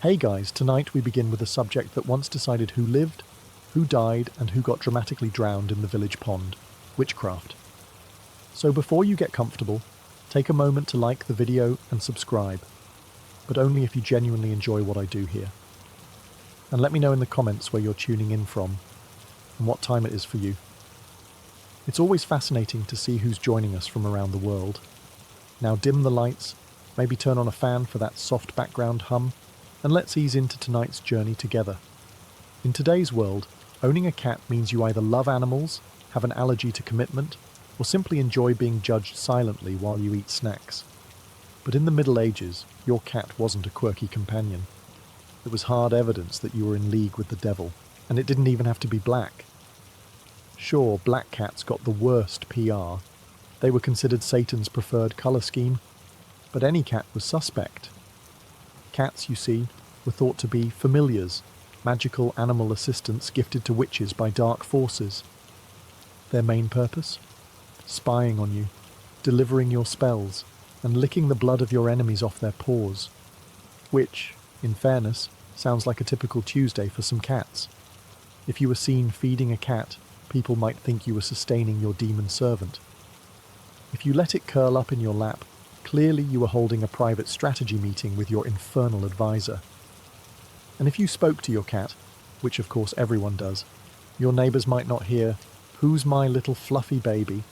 Hey guys, tonight we begin with a subject that once decided who lived, who died, and who got dramatically drowned in the village pond: witchcraft. So before you get comfortable, take a moment to like the video and subscribe, but only if you genuinely enjoy what I do here. And let me know in the comments where you're tuning in from and what time it is for you. It's always fascinating to see who's joining us from around the world. Now dim the lights, maybe turn on a fan for that soft background hum, and let's ease into tonight's journey together. In today's world, owning a cat means you either love animals, have an allergy to commitment, or simply enjoy being judged silently while you eat snacks. But in the Middle Ages, your cat wasn't a quirky companion. It was hard evidence that you were in league with the devil, and it didn't even have to be black. Sure, black cats got the worst PR. They were considered Satan's preferred colour scheme, but any cat was suspect. Cats, you see, were thought to be familiars, magical animal assistants gifted to witches by dark forces. Their main purpose? Spying on you, delivering your spells, and licking the blood of your enemies off their paws. Which, in fairness, sounds like a typical Tuesday for some cats. If you were seen feeding a cat, people might think you were sustaining your demon servant. If you let it curl up in your lap, clearly you were holding a private strategy meeting with your infernal advisor. And if you spoke to your cat, which of course everyone does, your neighbours might not hear, "Who's my little fluffy baby?"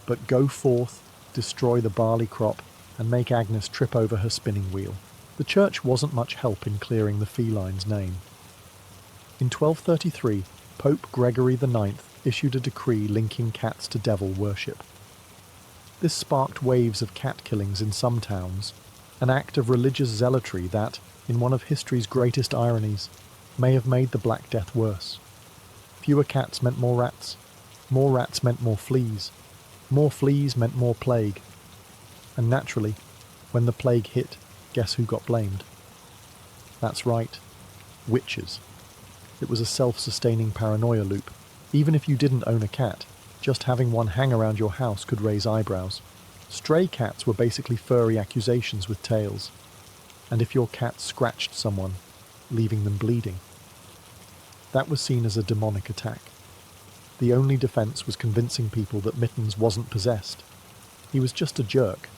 but "Go forth, destroy the barley crop, and make Agnes trip over her spinning wheel." The church wasn't much help in clearing the feline's name. In 1233, Pope Gregory IX issued a decree linking cats to devil worship. This sparked waves of cat killings in some towns, an act of religious zealotry that, in one of history's greatest ironies, may have made the Black Death worse. Fewer cats meant more rats meant more fleas meant more plague. And naturally, when the plague hit, guess who got blamed? That's right, witches. It was a self-sustaining paranoia loop. Even if you didn't own a cat, just having one hang around your house could raise eyebrows. Stray cats were basically furry accusations with tails. And if your cat scratched someone, leaving them bleeding, that was seen as a demonic attack. The only defense was convincing people that Mittens wasn't possessed. He was just a jerk,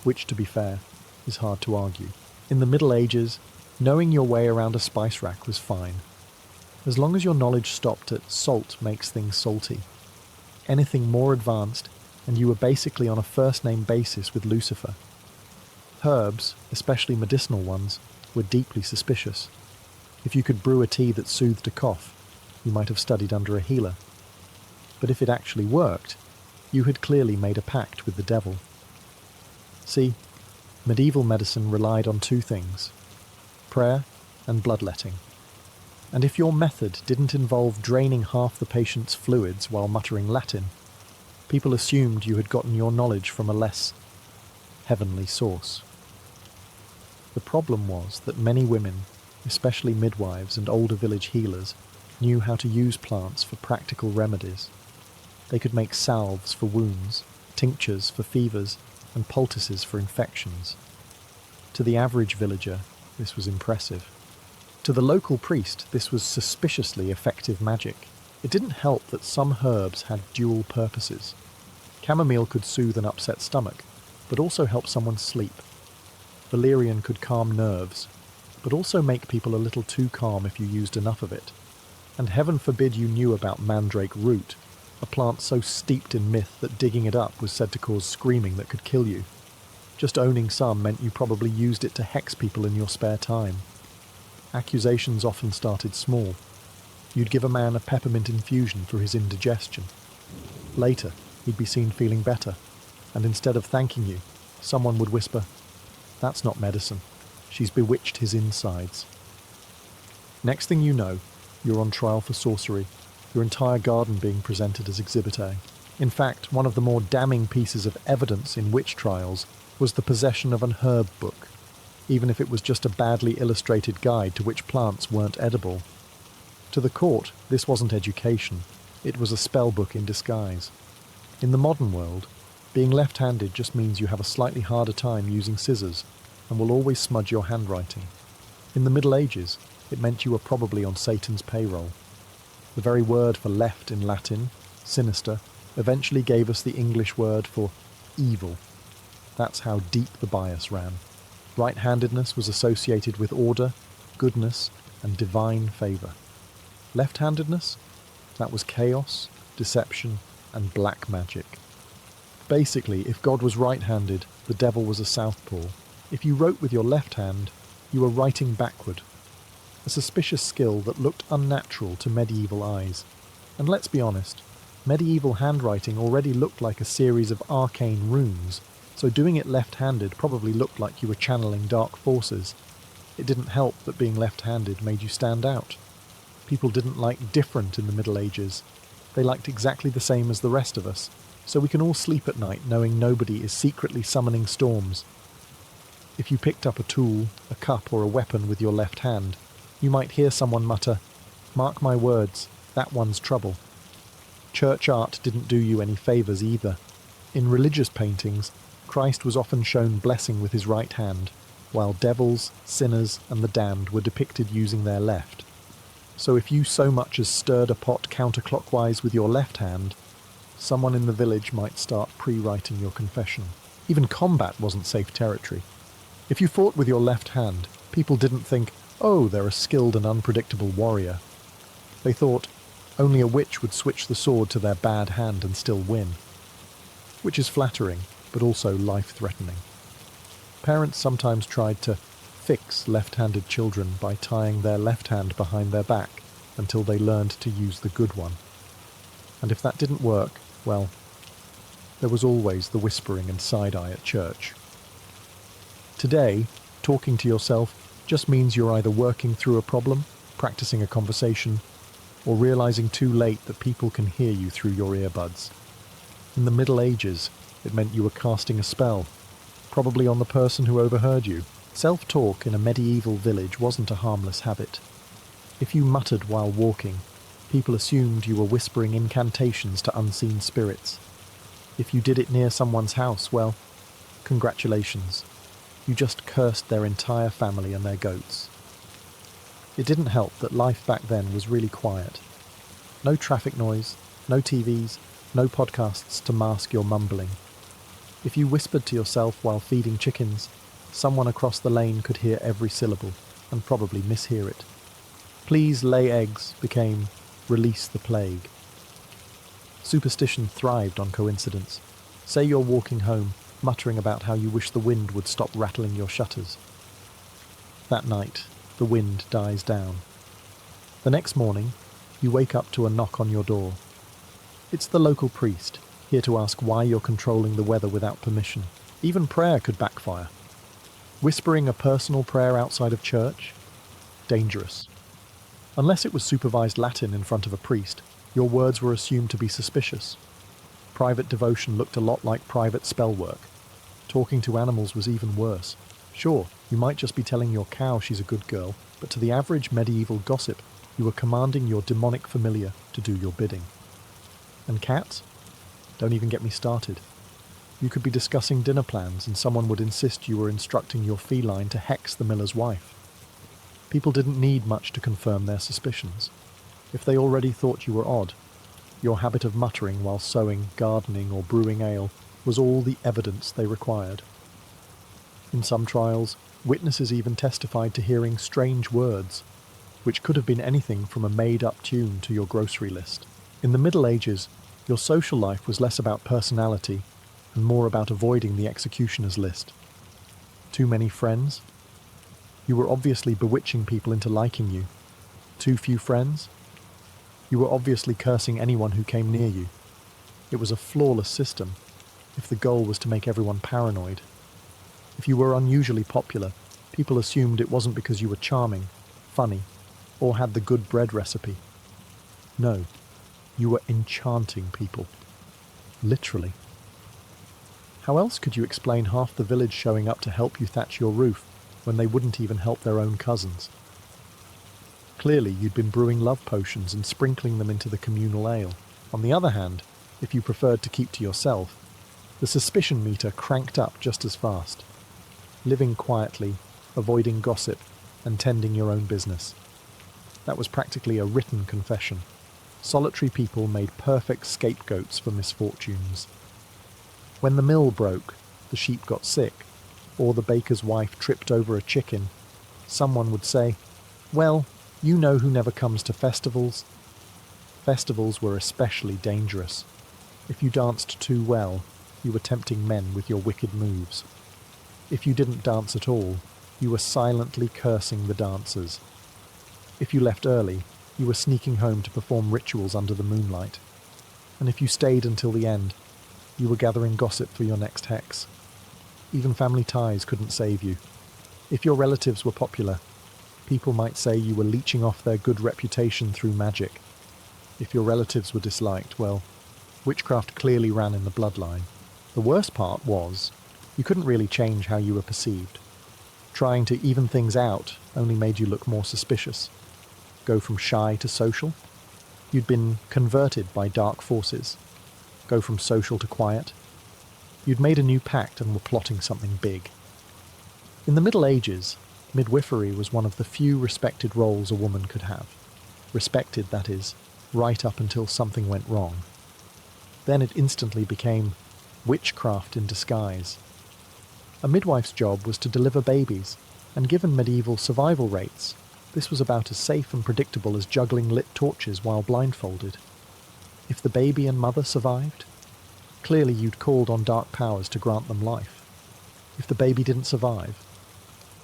which, to be fair, is hard to argue. In the Middle Ages, knowing your way around a spice rack was fine, as long as your knowledge stopped at "salt makes things salty." Anything more advanced, and you were basically on a first-name basis with Lucifer. Herbs, especially medicinal ones, were deeply suspicious. If you could brew a tea that soothed a cough, you might have studied under a healer. But if it actually worked, you had clearly made a pact with the devil. See, medieval medicine relied on two things: prayer and bloodletting. And if your method didn't involve draining half the patient's fluids while muttering Latin, people assumed you had gotten your knowledge from a less heavenly source. The problem was that many women, especially midwives and older village healers, knew how to use plants for practical remedies. They could make salves for wounds, tinctures for fevers, and poultices for infections. To the average villager, this was impressive. To the local priest, this was suspiciously effective magic. It didn't help that some herbs had dual purposes. Chamomile could soothe an upset stomach, but also help someone sleep. Valerian could calm nerves, but also make people a little too calm if you used enough of it. And heaven forbid you knew about mandrake root, a plant so steeped in myth that digging it up was said to cause screaming that could kill you. Just owning some meant you probably used it to hex people in your spare time. Accusations often started small. You'd give a man a peppermint infusion for his indigestion. Later, he'd be seen feeling better, and instead of thanking you, someone would whisper, "That's not medicine. She's bewitched his insides." Next thing you know, you're on trial for sorcery, your entire garden being presented as Exhibit A. In fact, one of the more damning pieces of evidence in witch trials was the possession of an herb book, even if it was just a badly illustrated guide to which plants weren't edible. To the court, this wasn't education, it was a spell book in disguise. In the modern world, being left-handed just means you have a slightly harder time using scissors and will always smudge your handwriting. In the Middle Ages, it meant you were probably on Satan's payroll. The very word for left in Latin, sinister, eventually gave us the English word for evil. That's how deep the bias ran. Right-handedness was associated with order, goodness, and divine favour. Left-handedness? That was chaos, deception, and black magic. Basically, if God was right-handed, the devil was a southpaw. If you wrote with your left hand, you were writing backward. A suspicious skill that looked unnatural to medieval eyes. And let's be honest, medieval handwriting already looked like a series of arcane runes, so doing it left-handed probably looked like you were channeling dark forces. It didn't help that being left-handed made you stand out. People didn't like different in the Middle Ages. They liked exactly the same as the rest of us, so we can all sleep at night knowing nobody is secretly summoning storms. If you picked up a tool, a cup or a weapon with your left hand, you might hear someone mutter, "Mark my words, that one's trouble." Church art didn't do you any favours either. In religious paintings, Christ was often shown blessing with his right hand, while devils, sinners and the damned were depicted using their left. So if you so much as stirred a pot counterclockwise with your left hand, someone in the village might start pre-writing your confession. Even combat wasn't safe territory. If you fought with your left hand, people didn't think, "Oh, they're a skilled and unpredictable warrior." They thought, only a witch would switch the sword to their bad hand and still win. Which is flattering, but also life-threatening. Parents sometimes tried to fix left-handed children by tying their left hand behind their back until they learned to use the good one. And if that didn't work, well, there was always the whispering and side-eye at church. Today, talking to yourself just means you're either working through a problem, practicing a conversation, or realizing too late that people can hear you through your earbuds. In the Middle Ages, it meant you were casting a spell, probably on the person who overheard you. Self-talk in a medieval village wasn't a harmless habit. If you muttered while walking, people assumed you were whispering incantations to unseen spirits. If you did it near someone's house, well, congratulations. You just cursed their entire family and their goats. It didn't help that life back then was really quiet. No traffic noise, no TVs, no podcasts to mask your mumbling. If you whispered to yourself while feeding chickens, someone across the lane could hear every syllable and probably mishear it. "Please lay eggs" became "release the plague." Superstition thrived on coincidence. Say you're walking home, muttering about how you wish the wind would stop rattling your shutters. That night, the wind dies down. The next morning, you wake up to a knock on your door. It's the local priest, here to ask why you're controlling the weather without permission. Even prayer could backfire. Whispering a personal prayer outside of church? Dangerous. Unless it was supervised Latin in front of a priest, your words were assumed to be suspicious. Private devotion looked a lot like private spell work. Talking to animals was even worse. Sure, you might just be telling your cow she's a good girl, but to the average medieval gossip, you were commanding your demonic familiar to do your bidding. And cats? Don't even get me started. You could be discussing dinner plans and someone would insist you were instructing your feline to hex the miller's wife. People didn't need much to confirm their suspicions. If they already thought you were odd, your habit of muttering while sewing, gardening or brewing ale was all the evidence they required. In some trials, witnesses even testified to hearing strange words, which could have been anything from a made-up tune to your grocery list. In the Middle Ages, your social life was less about personality and more about avoiding the executioner's list. Too many friends? You were obviously bewitching people into liking you. Too few friends? You were obviously cursing anyone who came near you. It was a flawless system, if the goal was to make everyone paranoid. If you were unusually popular, people assumed it wasn't because you were charming, funny, or had the good bread recipe. No, you were enchanting people. Literally. How else could you explain half the village showing up to help you thatch your roof when they wouldn't even help their own cousins? Clearly, you'd been brewing love potions and sprinkling them into the communal ale. On the other hand, if you preferred to keep to yourself, the suspicion meter cranked up just as fast. Living quietly, avoiding gossip, and tending your own business. That was practically a written confession. Solitary people made perfect scapegoats for misfortunes. When the mill broke, the sheep got sick, or the baker's wife tripped over a chicken, someone would say, "Well, you know who never comes to festivals." Festivals were especially dangerous. If you danced too well, you were tempting men with your wicked moves. If you didn't dance at all, you were silently cursing the dancers. If you left early, you were sneaking home to perform rituals under the moonlight. And if you stayed until the end, you were gathering gossip for your next hex. Even family ties couldn't save you. If your relatives were popular, people might say you were leeching off their good reputation through magic. If your relatives were disliked, well, witchcraft clearly ran in the bloodline. The worst part was, you couldn't really change how you were perceived. Trying to even things out only made you look more suspicious. Go from shy to social? You'd been converted by dark forces. Go from social to quiet? You'd made a new pact and were plotting something big. In the Middle Ages, midwifery was one of the few respected roles a woman could have. Respected, that is, right up until something went wrong. Then it instantly became witchcraft in disguise. A midwife's job was to deliver babies, and given medieval survival rates, this was about as safe and predictable as juggling lit torches while blindfolded. If the baby and mother survived, clearly you'd called on dark powers to grant them life. If the baby didn't survive,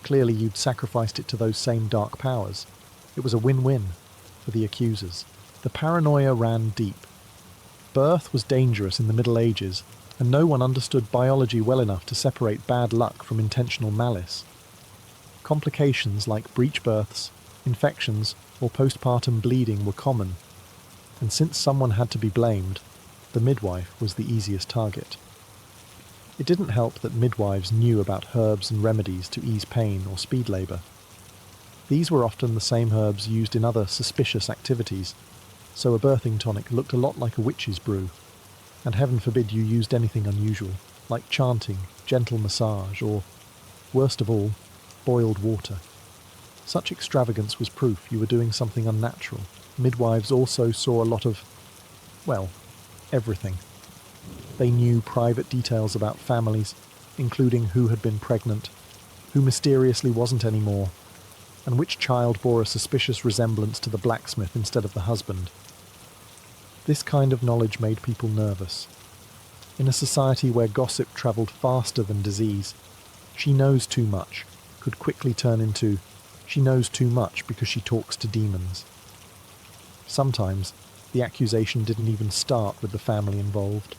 clearly you'd sacrificed it to those same dark powers. It was a win-win for the accusers. The paranoia ran deep. Birth was dangerous in the Middle Ages, and no one understood biology well enough to separate bad luck from intentional malice. Complications like breech births, infections, or postpartum bleeding were common, and since someone had to be blamed, the midwife was the easiest target. It didn't help that midwives knew about herbs and remedies to ease pain or speed labour. These were often the same herbs used in other suspicious activities, so a birthing tonic looked a lot like a witch's brew, and heaven forbid you used anything unusual, like chanting, gentle massage, or, worst of all, boiled water. Such extravagance was proof you were doing something unnatural. Midwives also saw a lot of, well, everything. They knew private details about families, including who had been pregnant, who mysteriously wasn't anymore, and which child bore a suspicious resemblance to the blacksmith instead of the husband. This kind of knowledge made people nervous. In a society where gossip travelled faster than disease, she knows too much could quickly turn into she knows too much because she talks to demons. Sometimes, the accusation didn't even start with the family involved.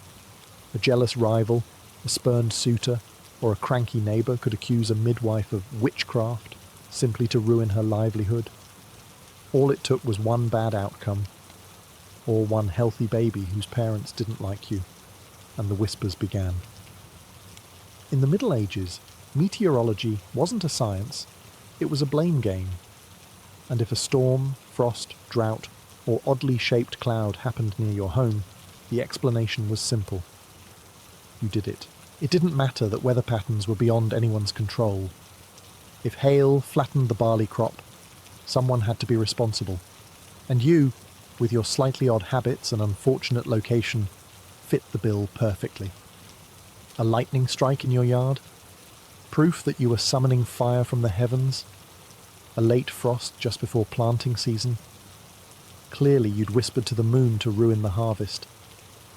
A jealous rival, a spurned suitor, or a cranky neighbour could accuse a midwife of witchcraft simply to ruin her livelihood. All it took was one bad outcome, or one healthy baby whose parents didn't like you, and the whispers began. In the Middle Ages, meteorology wasn't a science, it was a blame game. And if a storm, frost, drought, or oddly shaped cloud happened near your home, the explanation was simple. You did it. It didn't matter that weather patterns were beyond anyone's control. If hail flattened the barley crop, someone had to be responsible. And you, with your slightly odd habits and unfortunate location, fit the bill perfectly. A lightning strike in your yard? Proof that you were summoning fire from the heavens? A late frost just before planting season? Clearly you'd whispered to the moon to ruin the harvest.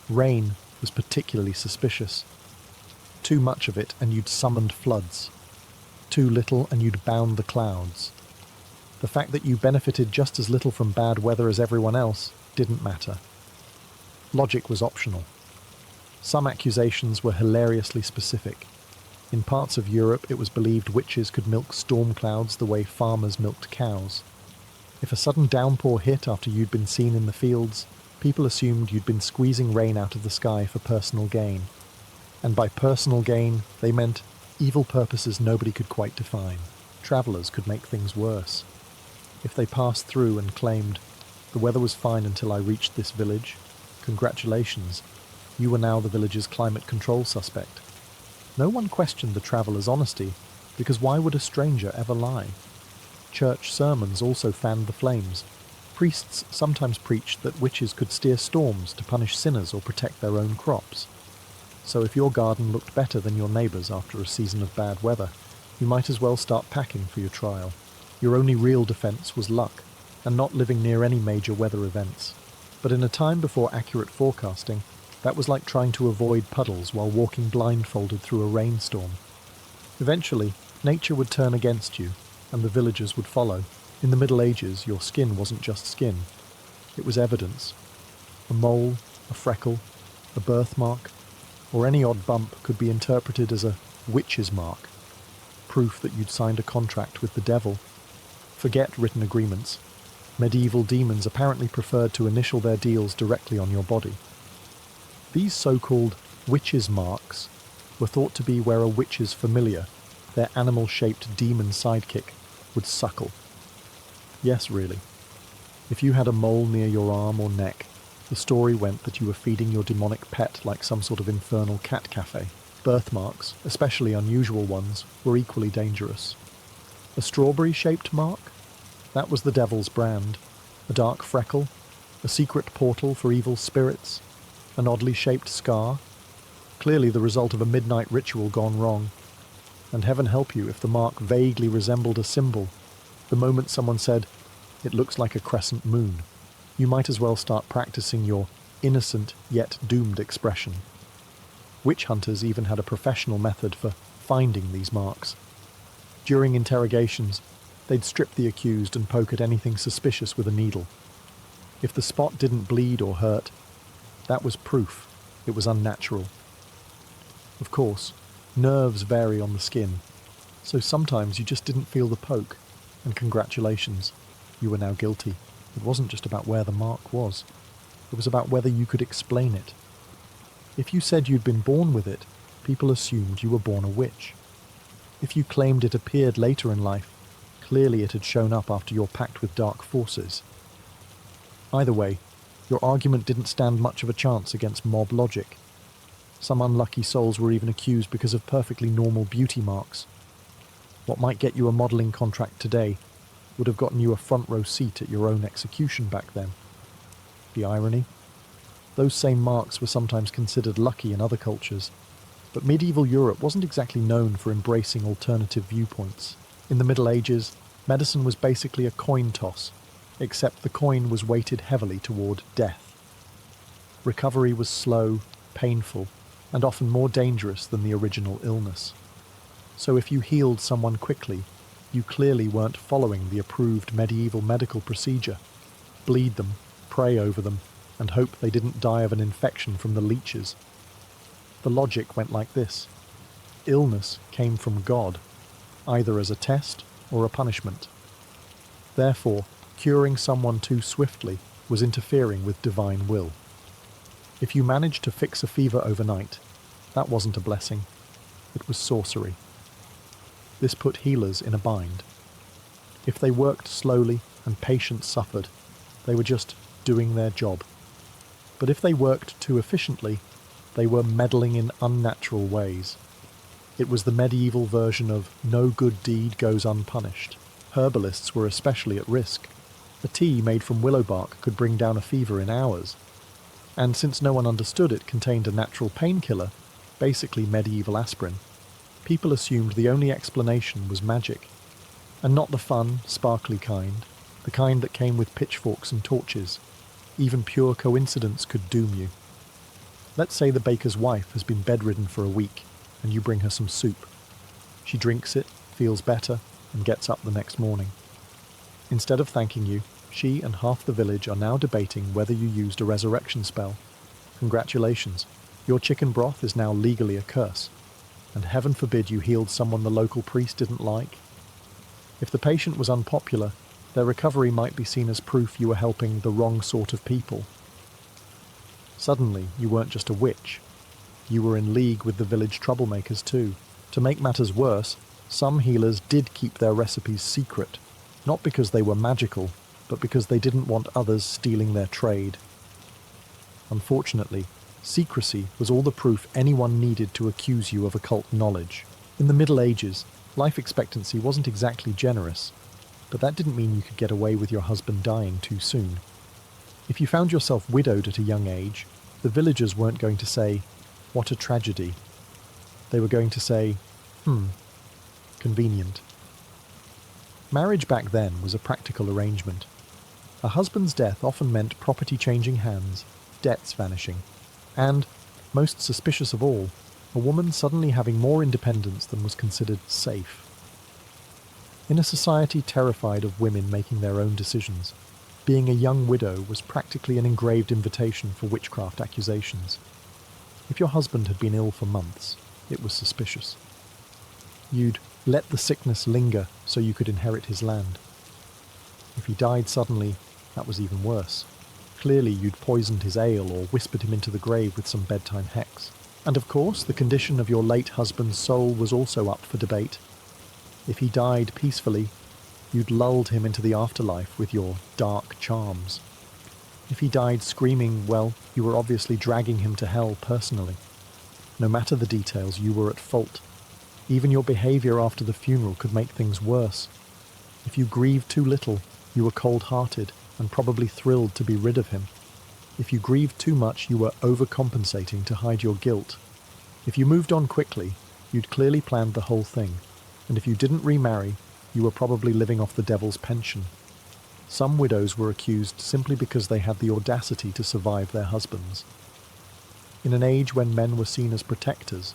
Rain was particularly suspicious. Too much of it and you'd summoned floods. Too little and you'd bound the clouds. The fact that you benefited just as little from bad weather as everyone else didn't matter. Logic was optional. Some accusations were hilariously specific. In parts of Europe, it was believed witches could milk storm clouds the way farmers milked cows. If a sudden downpour hit after you'd been seen in the fields, people assumed you'd been squeezing rain out of the sky for personal gain. And by personal gain, they meant evil purposes nobody could quite define. Travellers could make things worse. If they passed through and claimed, "The weather was fine until I reached this village. Congratulations, you were now the village's climate control suspect." No one questioned the traveller's honesty, because why would a stranger ever lie? Church sermons also fanned the flames. Priests sometimes preached that witches could steer storms to punish sinners or protect their own crops. So if your garden looked better than your neighbour's after a season of bad weather, you might as well start packing for your trial. Your only real defence was luck, and not living near any major weather events. But in a time before accurate forecasting, that was like trying to avoid puddles while walking blindfolded through a rainstorm. Eventually, nature would turn against you, and the villagers would follow. In the Middle Ages, your skin wasn't just skin. It was evidence. A mole, a freckle, a birthmark, or any odd bump could be interpreted as a witch's mark, proof that you'd signed a contract with the devil. Forget written agreements. Medieval demons apparently preferred to initial their deals directly on your body. These so-called witches' marks were thought to be where a witch's familiar, their animal-shaped demon sidekick, would suckle. Yes, really. If you had a mole near your arm or neck, the story went that you were feeding your demonic pet like some sort of infernal cat cafe. Birthmarks, especially unusual ones, were equally dangerous. A strawberry-shaped mark? That was the devil's brand. A dark freckle? A secret portal for evil spirits? An oddly shaped scar? Clearly the result of a midnight ritual gone wrong. And heaven help you if the mark vaguely resembled a symbol. The moment someone said, "It looks like a crescent moon," you might as well start practicing your innocent yet doomed expression. Witch hunters even had a professional method for finding these marks. During interrogations, they'd strip the accused and poke at anything suspicious with a needle. If the spot didn't bleed or hurt, that was proof it was unnatural. Of course, nerves vary on the skin, so sometimes you just didn't feel the poke, and congratulations, you were now guilty. It wasn't just about where the mark was, it was about whether you could explain it. If you said you'd been born with it, people assumed you were born a witch. If you claimed it appeared later in life, clearly it had shown up after your pact with dark forces. Either way, your argument didn't stand much of a chance against mob logic. Some unlucky souls were even accused because of perfectly normal beauty marks. What might get you a modelling contract today would have gotten you a front row seat at your own execution back then. The irony? Those same marks were sometimes considered lucky in other cultures, but medieval Europe wasn't exactly known for embracing alternative viewpoints. In the Middle Ages, medicine was basically a coin toss, except the coin was weighted heavily toward death. Recovery was slow, painful, and often more dangerous than the original illness. So if you healed someone quickly, you clearly weren't following the approved medieval medical procedure. Bleed them, pray over them, and hope they didn't die of an infection from the leeches. The logic went like this. Illness came from God, either as a test or a punishment. Therefore, curing someone too swiftly was interfering with divine will. If you managed to fix a fever overnight, that wasn't a blessing. It was sorcery. This put healers in a bind. If they worked slowly and patients suffered, they were just doing their job. But if they worked too efficiently, they were meddling in unnatural ways. It was the medieval version of no good deed goes unpunished. Herbalists were especially at risk. A tea made from willow bark could bring down a fever in hours. And since no one understood it contained a natural painkiller, basically medieval aspirin, people assumed the only explanation was magic. And not the fun, sparkly kind, the kind that came with pitchforks and torches. Even pure coincidence could doom you. Let's say the baker's wife has been bedridden for a week, and you bring her some soup. She drinks it, feels better, and gets up the next morning. Instead of thanking you, she and half the village are now debating whether you used a resurrection spell. Congratulations, your chicken broth is now legally a curse, and heaven forbid you healed someone the local priest didn't like. If the patient was unpopular, their recovery might be seen as proof you were helping the wrong sort of people. Suddenly, you weren't just a witch. You were in league with the village troublemakers too. To make matters worse, some healers did keep their recipes secret, not because they were magical, but because they didn't want others stealing their trade. Unfortunately, secrecy was all the proof anyone needed to accuse you of occult knowledge. In the Middle Ages, life expectancy wasn't exactly generous, but that didn't mean you could get away with your husband dying too soon. If you found yourself widowed at a young age, the villagers weren't going to say, "What a tragedy." They were going to say, convenient. Marriage back then was a practical arrangement. A husband's death often meant property changing hands, debts vanishing, and, most suspicious of all, a woman suddenly having more independence than was considered safe. In a society terrified of women making their own decisions, being a young widow was practically an engraved invitation for witchcraft accusations. If your husband had been ill for months, it was suspicious. You'd let the sickness linger so you could inherit his land. If he died suddenly, that was even worse. Clearly you'd poisoned his ale or whispered him into the grave with some bedtime hex. And of course, the condition of your late husband's soul was also up for debate. If he died peacefully, you'd lulled him into the afterlife with your dark charms. If he died screaming, well, you were obviously dragging him to hell personally. No matter the details, you were at fault. Even your behaviour after the funeral could make things worse. If you grieved too little, you were cold-hearted and probably thrilled to be rid of him. If you grieved too much, you were overcompensating to hide your guilt. If you moved on quickly, you'd clearly planned the whole thing. And if you didn't remarry, you were probably living off the devil's pension. Some widows were accused simply because they had the audacity to survive their husbands. In an age when men were seen as protectors,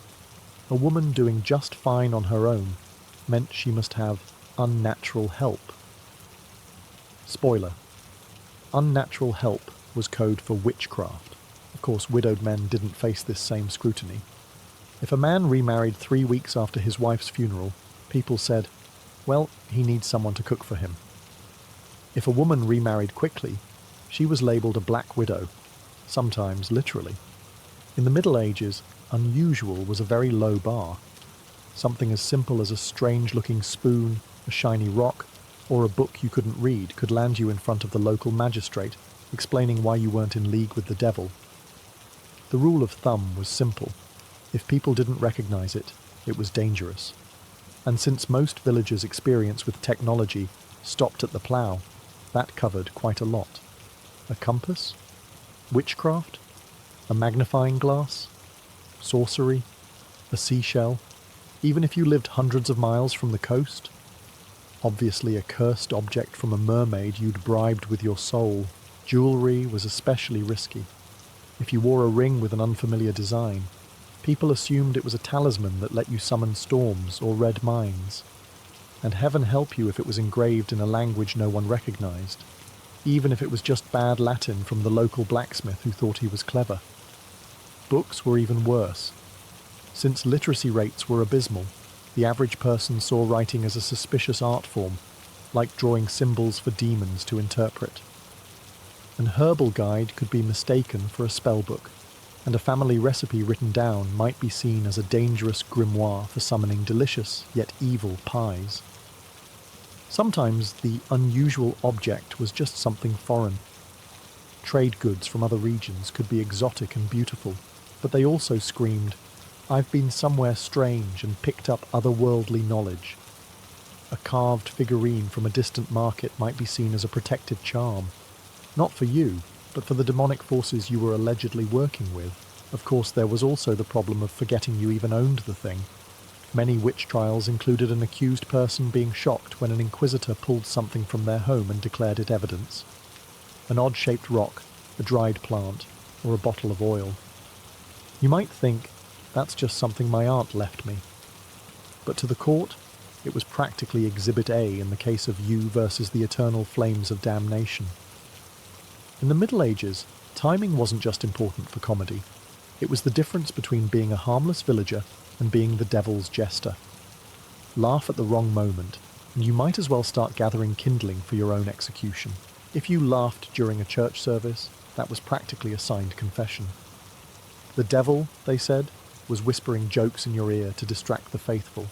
a woman doing just fine on her own meant she must have unnatural help. Spoiler: unnatural help was code for witchcraft. Of course, widowed men didn't face this same scrutiny. If a man remarried 3 weeks after his wife's funeral, people said, well, he needs someone to cook for him. If a woman remarried quickly, she was labelled a black widow, sometimes literally. In the Middle Ages, unusual was a very low bar. Something as simple as a strange-looking spoon, a shiny rock, or a book you couldn't read could land you in front of the local magistrate, explaining why you weren't in league with the devil. The rule of thumb was simple. If people didn't recognise it, it was dangerous. And since most villagers' experience with technology stopped at the plough, that covered quite a lot. A compass? Witchcraft? A magnifying glass? Sorcery? A seashell? Even if you lived hundreds of miles from the coast? Obviously a cursed object from a mermaid you'd bribed with your soul. Jewellery was especially risky. If you wore a ring with an unfamiliar design, people assumed it was a talisman that let you summon storms or read minds. And heaven help you if it was engraved in a language no one recognised, even if it was just bad Latin from the local blacksmith who thought he was clever. Books were even worse. Since literacy rates were abysmal, the average person saw writing as a suspicious art form, like drawing symbols for demons to interpret. An herbal guide could be mistaken for a spell book, and a family recipe written down might be seen as a dangerous grimoire for summoning delicious yet evil pies. Sometimes the unusual object was just something foreign. Trade goods from other regions could be exotic and beautiful, but they also screamed, "I've been somewhere strange and picked up otherworldly knowledge." A carved figurine from a distant market might be seen as a protective charm. Not for you, but for the demonic forces you were allegedly working with. Of course, there was also the problem of forgetting you even owned the thing. Many witch trials included an accused person being shocked when an inquisitor pulled something from their home and declared it evidence. An odd-shaped rock, a dried plant, or a bottle of oil. You might think, that's just something my aunt left me. But to the court, it was practically Exhibit A in the case of you versus the eternal flames of damnation. In the Middle Ages, timing wasn't just important for comedy. It was the difference between being a harmless villager and being the devil's jester. Laugh at the wrong moment, and you might as well start gathering kindling for your own execution. If you laughed during a church service, that was practically a signed confession. The devil, they said, was whispering jokes in your ear to distract the faithful.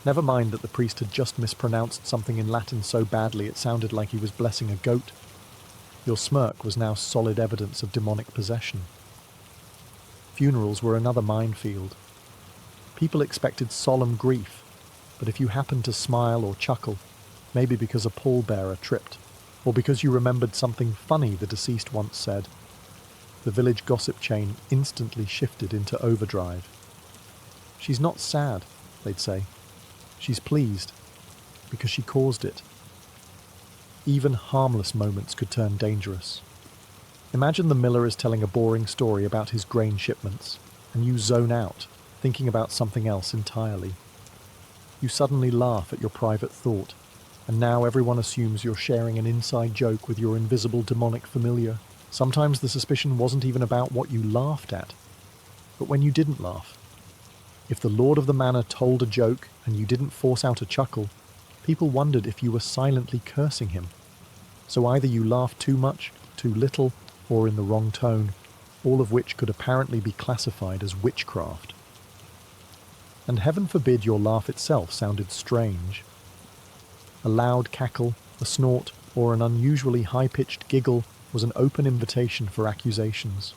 Never mind that the priest had just mispronounced something in Latin so badly it sounded like he was blessing a goat. Your smirk was now solid evidence of demonic possession. Funerals were another minefield. People expected solemn grief, but if you happened to smile or chuckle, maybe because a pallbearer tripped, or because you remembered something funny the deceased once said. The village gossip chain instantly shifted into overdrive. "She's not sad," they'd say. "She's pleased, because she caused it." Even harmless moments could turn dangerous. Imagine the miller is telling a boring story about his grain shipments, and you zone out, thinking about something else entirely. You suddenly laugh at your private thought, and now everyone assumes you're sharing an inside joke with your invisible demonic familiar. Sometimes the suspicion wasn't even about what you laughed at, but when you didn't laugh. If the lord of the manor told a joke and you didn't force out a chuckle, people wondered if you were silently cursing him. So either you laughed too much, too little, or in the wrong tone, all of which could apparently be classified as witchcraft. And heaven forbid your laugh itself sounded strange. A loud cackle, a snort, or an unusually high-pitched giggle was an open invitation for accusations.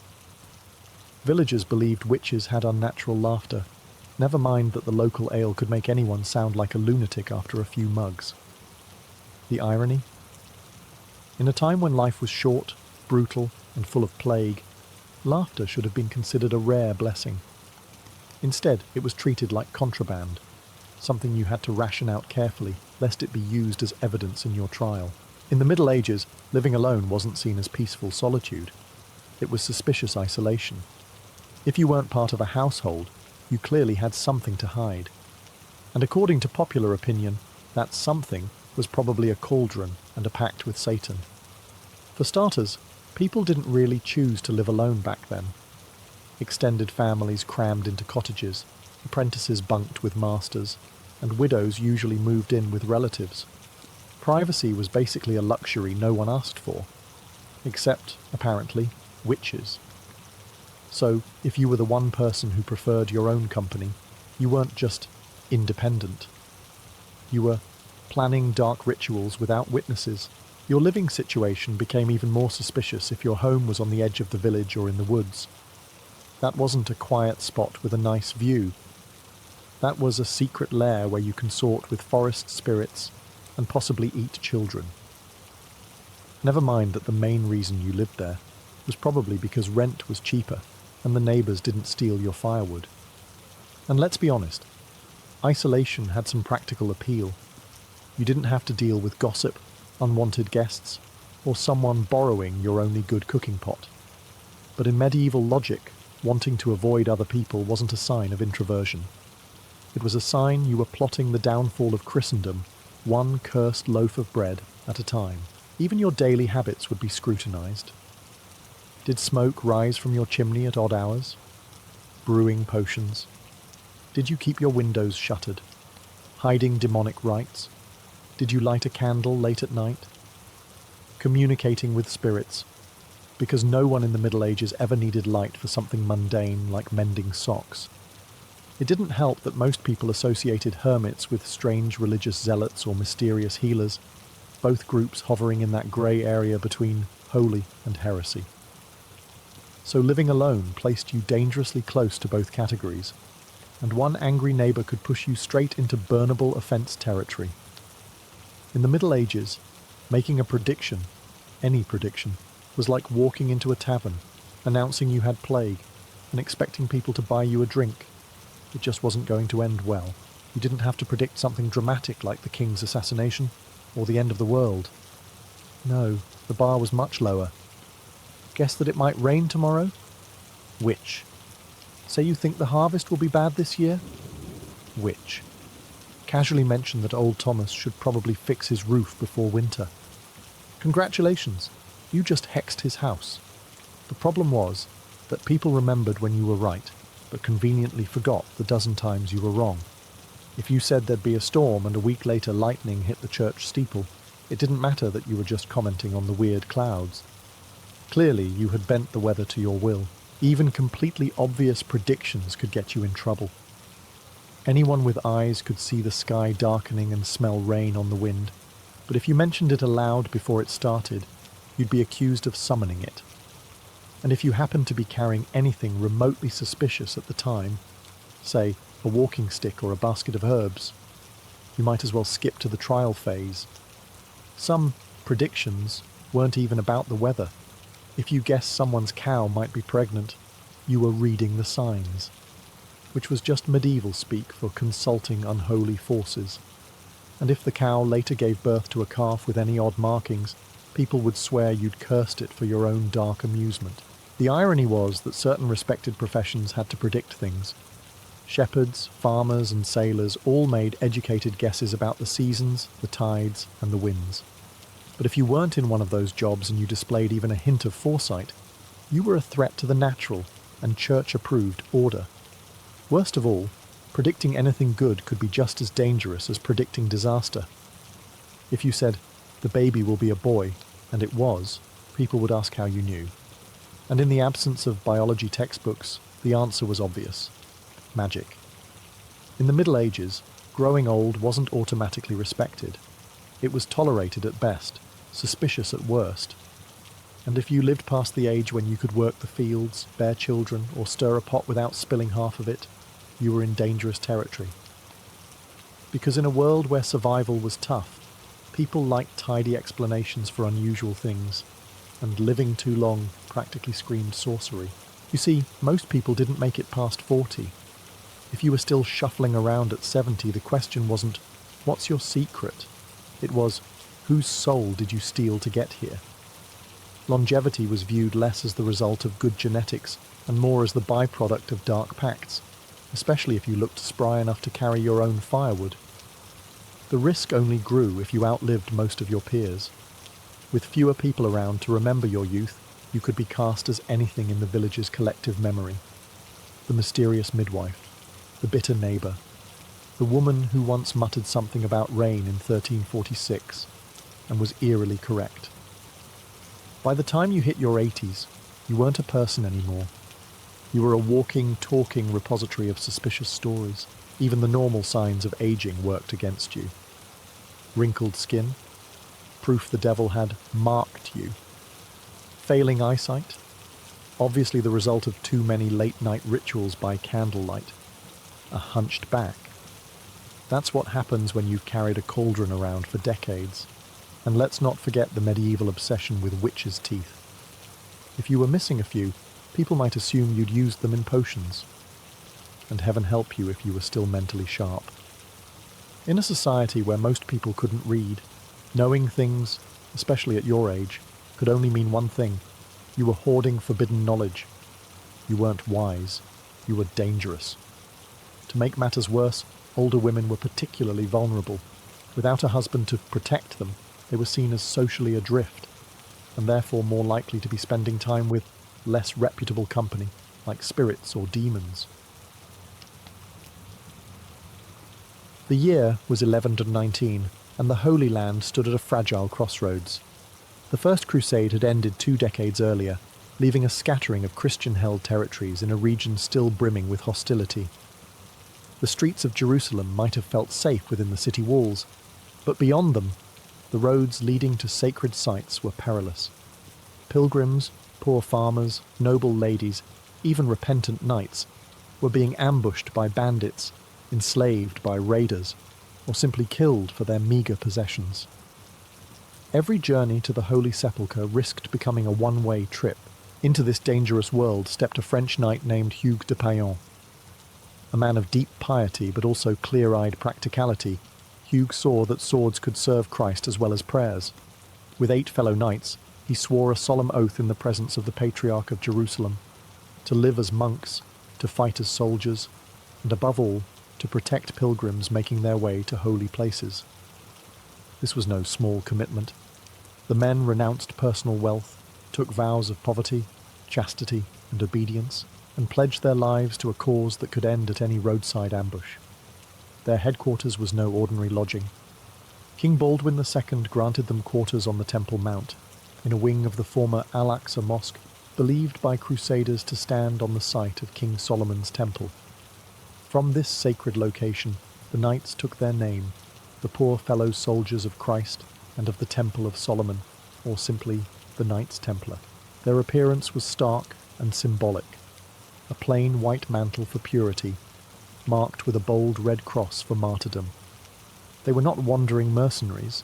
Villagers believed witches had unnatural laughter, never mind that the local ale could make anyone sound like a lunatic after a few mugs. The irony? In a time when life was short, brutal, and full of plague, laughter should have been considered a rare blessing. Instead, it was treated like contraband, something you had to ration out carefully, lest it be used as evidence in your trial. In the Middle Ages, living alone wasn't seen as peaceful solitude. It was suspicious isolation. If you weren't part of a household, you clearly had something to hide. And according to popular opinion, that something was probably a cauldron and a pact with Satan. For starters, people didn't really choose to live alone back then. Extended families crammed into cottages, apprentices bunked with masters, and widows usually moved in with relatives. Privacy was basically a luxury no one asked for, except, apparently, witches. So, if you were the one person who preferred your own company, you weren't just independent. You were planning dark rituals without witnesses. Your living situation became even more suspicious if your home was on the edge of the village or in the woods. That wasn't a quiet spot with a nice view. That was a secret lair where you consort with forest spirits and possibly eat children. Never mind that the main reason you lived there was probably because rent was cheaper and the neighbours didn't steal your firewood. And let's be honest, isolation had some practical appeal. You didn't have to deal with gossip, unwanted guests, or someone borrowing your only good cooking pot. But in medieval logic, wanting to avoid other people wasn't a sign of introversion. It was a sign you were plotting the downfall of Christendom, one cursed loaf of bread at a time. Even your daily habits would be scrutinized. Did smoke rise from your chimney at odd hours? Brewing potions? Did you keep your windows shuttered? Hiding demonic rites? Did you light a candle late at night? Communicating with spirits, because no one in the Middle Ages ever needed light for something mundane like mending socks. It didn't help that most people associated hermits with strange religious zealots or mysterious healers, both groups hovering in that grey area between holy and heresy. So living alone placed you dangerously close to both categories, and one angry neighbour could push you straight into burnable offence territory. In the Middle Ages, making a prediction, any prediction, was like walking into a tavern, announcing you had plague, and expecting people to buy you a drink. It just wasn't going to end well. You didn't have to predict something dramatic like the king's assassination, or the end of the world. No, the bar was much lower. Guess that it might rain tomorrow? Witch. Say you think the harvest will be bad this year? Witch. Casually mention that old Thomas should probably fix his roof before winter. Congratulations, you just hexed his house. The problem was that people remembered when you were right, but conveniently forgot the dozen times you were wrong. If you said there'd be a storm and a week later lightning hit the church steeple, it didn't matter that you were just commenting on the weird clouds. Clearly, you had bent the weather to your will. Even completely obvious predictions could get you in trouble. Anyone with eyes could see the sky darkening and smell rain on the wind, but if you mentioned it aloud before it started, you'd be accused of summoning it. And if you happened to be carrying anything remotely suspicious at the time, say a walking stick or a basket of herbs, you might as well skip to the trial phase, Some predictions weren't even about the weather. If you guessed someone's cow might be pregnant, you were reading the signs, which was just medieval speak for consulting unholy forces. And if the cow later gave birth to a calf with any odd markings, people would swear you'd cursed it for your own dark amusement. The irony was that certain respected professions had to predict things. Shepherds, farmers, and sailors all made educated guesses about the seasons, the tides, and the winds. But if you weren't in one of those jobs and you displayed even a hint of foresight, you were a threat to the natural and church-approved order. Worst of all, predicting anything good could be just as dangerous as predicting disaster. If you said, "The baby will be a boy," and it was, people would ask how you knew. And in the absence of biology textbooks, the answer was obvious: magic. In the Middle Ages, growing old wasn't automatically respected. It was tolerated at best, suspicious at worst. And if you lived past the age when you could work the fields, bear children, or stir a pot without spilling half of it, you were in dangerous territory. Because in a world where survival was tough, people liked tidy explanations for unusual things, and living too long practically screamed sorcery. You see, most people didn't make it past 40. If you were still shuffling around at 70, the question wasn't, "What's your secret?" It was, "Whose soul did you steal to get here?" Longevity was viewed less as the result of good genetics and more as the byproduct of dark pacts, especially if you looked spry enough to carry your own firewood. The risk only grew if you outlived most of your peers. With fewer people around to remember your youth, you could be cast as anything in the village's collective memory. The mysterious midwife, the bitter neighbour, the woman who once muttered something about rain in 1346 and was eerily correct. By the time you hit your 80s, you weren't a person anymore. You were a walking, talking repository of suspicious stories. Even the normal signs of aging worked against you. Wrinkled skin, proof the devil had marked you. Failing eyesight, obviously the result of too many late-night rituals by candlelight. A hunched back. That's what happens when you've carried a cauldron around for decades. And let's not forget the medieval obsession with witches' teeth. If you were missing a few, people might assume you'd used them in potions. And heaven help you if you were still mentally sharp. In a society where most people couldn't read, knowing things, especially at your age, could only mean one thing: you were hoarding forbidden knowledge. You weren't wise, you were dangerous. To make matters worse, older women were particularly vulnerable. Without a husband to protect them, they were seen as socially adrift, and therefore more likely to be spending time with less reputable company, like spirits or demons. The year was 1119, and the Holy Land stood at a fragile crossroads. The First Crusade had ended 2 decades earlier, leaving a scattering of Christian-held territories in a region still brimming with hostility. The streets of Jerusalem might have felt safe within the city walls, but beyond them, the roads leading to sacred sites were perilous. Pilgrims, poor farmers, noble ladies, even repentant knights, were being ambushed by bandits, enslaved by raiders, or simply killed for their meagre possessions. Every journey to the Holy Sepulchre risked becoming a one-way trip. Into this dangerous world stepped a French knight named Hugues de Payan. A man of deep piety but also clear-eyed practicality, Hugues saw that swords could serve Christ as well as prayers. With 8 fellow knights, he swore a solemn oath in the presence of the Patriarch of Jerusalem, to live as monks, to fight as soldiers, and above all, to protect pilgrims making their way to holy places. This was no small commitment. The men renounced personal wealth, took vows of poverty, chastity, and obedience, and pledged their lives to a cause that could end at any roadside ambush. Their headquarters was no ordinary lodging. King Baldwin II granted them quarters on the Temple Mount, in a wing of the former Al-Aqsa Mosque, believed by Crusaders to stand on the site of King Solomon's temple. From this sacred location, the knights took their name, the poor fellow soldiers of Christ and of the Temple of Solomon, or simply the Knights Templar. Their appearance was stark and symbolic, a plain white mantle for purity, marked with a bold red cross for martyrdom. They were not wandering mercenaries.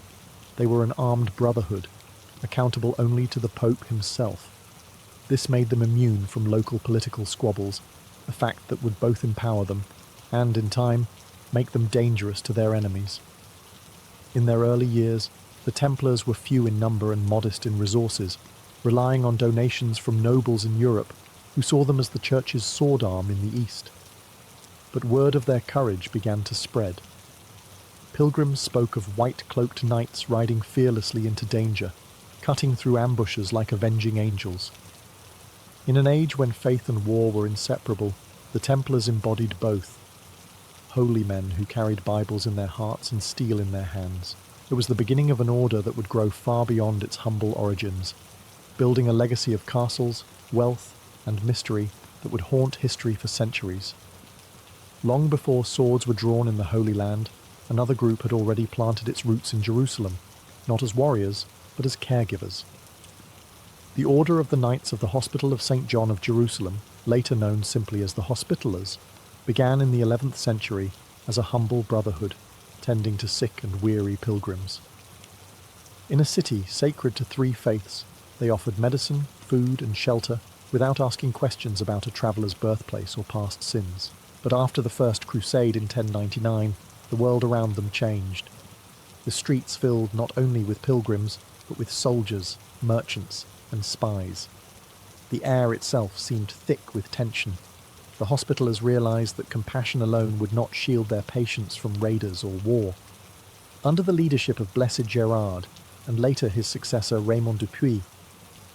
They were an armed brotherhood, accountable only to the Pope himself. This made them immune from local political squabbles, a fact that would both empower them and, in time, make them dangerous to their enemies. In their early years, the Templars were few in number and modest in resources, relying on donations from nobles in Europe who saw them as the Church's sword arm in the East. But word of their courage began to spread. Pilgrims spoke of white-cloaked knights riding fearlessly into danger, cutting through ambushes like avenging angels. In an age when faith and war were inseparable, the Templars embodied both. Holy men who carried Bibles in their hearts and steel in their hands. It was the beginning of an order that would grow far beyond its humble origins, building a legacy of castles, wealth, and mystery that would haunt history for centuries. Long before swords were drawn in the Holy Land, another group had already planted its roots in Jerusalem, not as warriors, but as caregivers. The Order of the Knights of the Hospital of St. John of Jerusalem, later known simply as the Hospitallers, began in the 11th century as a humble brotherhood, tending to sick and weary pilgrims. In a city sacred to three faiths, they offered medicine, food, and shelter without asking questions about a traveller's birthplace or past sins. But after the First Crusade in 1099, the world around them changed. The streets filled not only with pilgrims, but with soldiers, merchants, and spies. The air itself seemed thick with tension. The Hospitallers realized that compassion alone would not shield their patients from raiders or war. Under the leadership of Blessed Gerard, and later his successor Raymond Dupuy,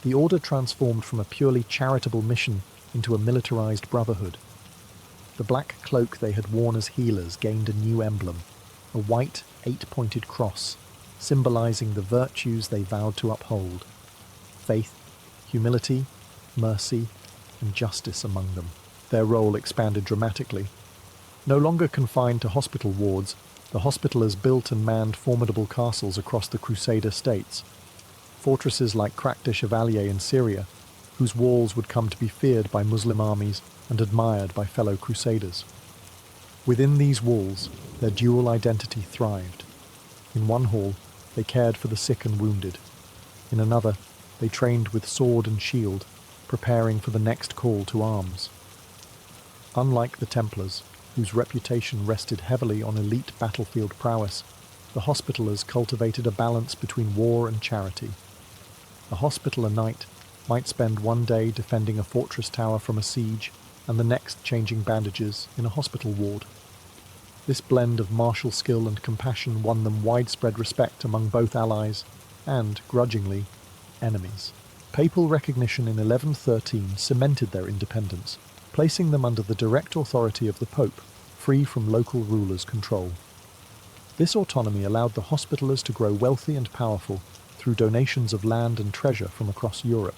the order transformed from a purely charitable mission into a militarized brotherhood. The black cloak they had worn as healers gained a new emblem, a white, eight-pointed cross, symbolizing the virtues they vowed to uphold: faith, humility, mercy, and justice among them. Their role expanded dramatically. No longer confined to hospital wards, the Hospitallers built and manned formidable castles across the Crusader states. Fortresses like Crac de Chevalier in Syria, whose walls would come to be feared by Muslim armies and admired by fellow Crusaders. Within these walls, their dual identity thrived. In one hall, they cared for the sick and wounded. In another, they trained with sword and shield, preparing for the next call to arms. Unlike the Templars, whose reputation rested heavily on elite battlefield prowess, the Hospitallers cultivated a balance between war and charity. A Hospitaller knight might spend one day defending a fortress tower from a siege, and the next changing bandages in a hospital ward. This blend of martial skill and compassion won them widespread respect among both allies and, grudgingly, enemies. Papal recognition in 1113 cemented their independence, placing them under the direct authority of the Pope, free from local rulers' control. This autonomy allowed the Hospitallers to grow wealthy and powerful through donations of land and treasure from across Europe.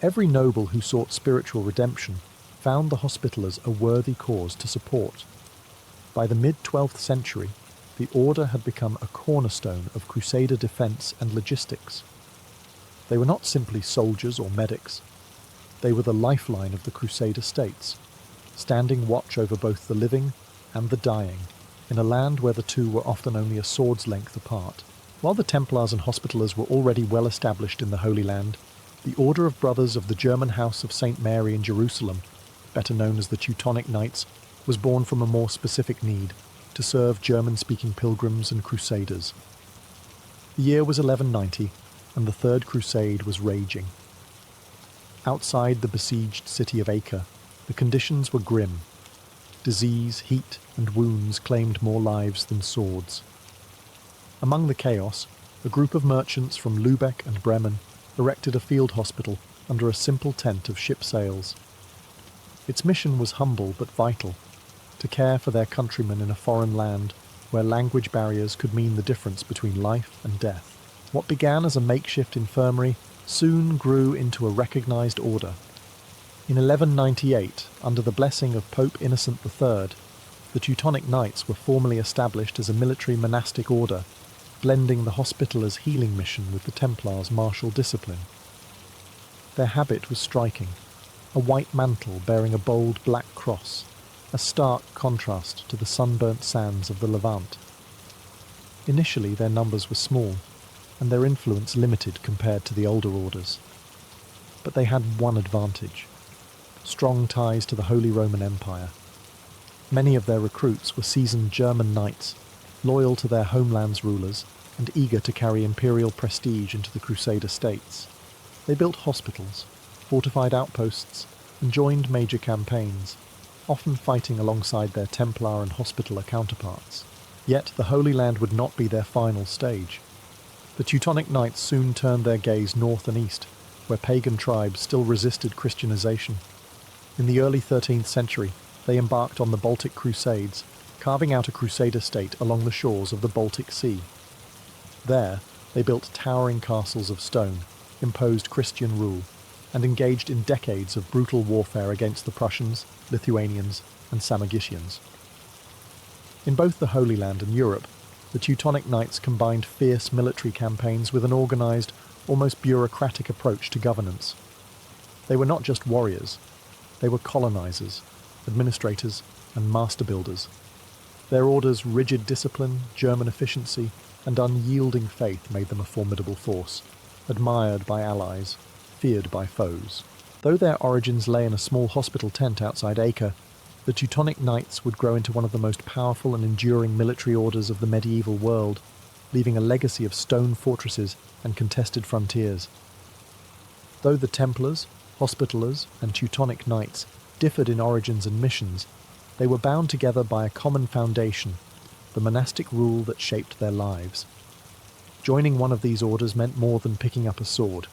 Every noble who sought spiritual redemption found the Hospitallers a worthy cause to support. By the mid-12th century, the order had become a cornerstone of Crusader defense and logistics. They were not simply soldiers or medics. They were the lifeline of the Crusader states, standing watch over both the living and the dying, in a land where the two were often only a sword's length apart. While the Templars and Hospitallers were already well established in the Holy Land, the Order of Brothers of the German House of St. Mary in Jerusalem, better known as the Teutonic Knights, was born from a more specific need to serve German-speaking pilgrims and crusaders. The year was 1190, and the Third Crusade was raging. Outside the besieged city of Acre, the conditions were grim. Disease, heat, and wounds claimed more lives than swords. Among the chaos, a group of merchants from Lübeck and Bremen erected a field hospital under a simple tent of ship sails. Its mission was humble but vital, to care for their countrymen in a foreign land where language barriers could mean the difference between life and death. What began as a makeshift infirmary soon grew into a recognized order. In 1198, under the blessing of Pope Innocent III, the Teutonic Knights were formally established as a military monastic order, blending the Hospitallers' healing mission with the Templars' martial discipline. Their habit was striking, a white mantle bearing a bold black cross, a stark contrast to the sunburnt sands of the Levant. Initially, their numbers were small, and their influence limited compared to the older orders. But they had one advantage: strong ties to the Holy Roman Empire. Many of their recruits were seasoned German knights, loyal to their homeland's rulers and eager to carry imperial prestige into the Crusader states. They built hospitals, fortified outposts, and joined major campaigns, often fighting alongside their Templar and Hospitaller counterparts. Yet the Holy Land would not be their final stage. The Teutonic Knights soon turned their gaze north and east, where pagan tribes still resisted Christianization. In the early 13th century, they embarked on the Baltic Crusades, carving out a Crusader state along the shores of the Baltic Sea. There, they built towering castles of stone, imposed Christian rule, and engaged in decades of brutal warfare against the Prussians, Lithuanians, and Samogitians. In both the Holy Land and Europe, the Teutonic Knights combined fierce military campaigns with an organized, almost bureaucratic approach to governance. They were not just warriors, they were colonizers, administrators, and master builders. Their order's rigid discipline, German efficiency, and unyielding faith made them a formidable force, admired by allies, feared by foes. Though their origins lay in a small hospital tent outside Acre, the Teutonic Knights would grow into one of the most powerful and enduring military orders of the medieval world, leaving a legacy of stone fortresses and contested frontiers. Though the Templars, Hospitallers, and Teutonic Knights differed in origins and missions, they were bound together by a common foundation: the monastic rule that shaped their lives. Joining one of these orders meant more than picking up a sword.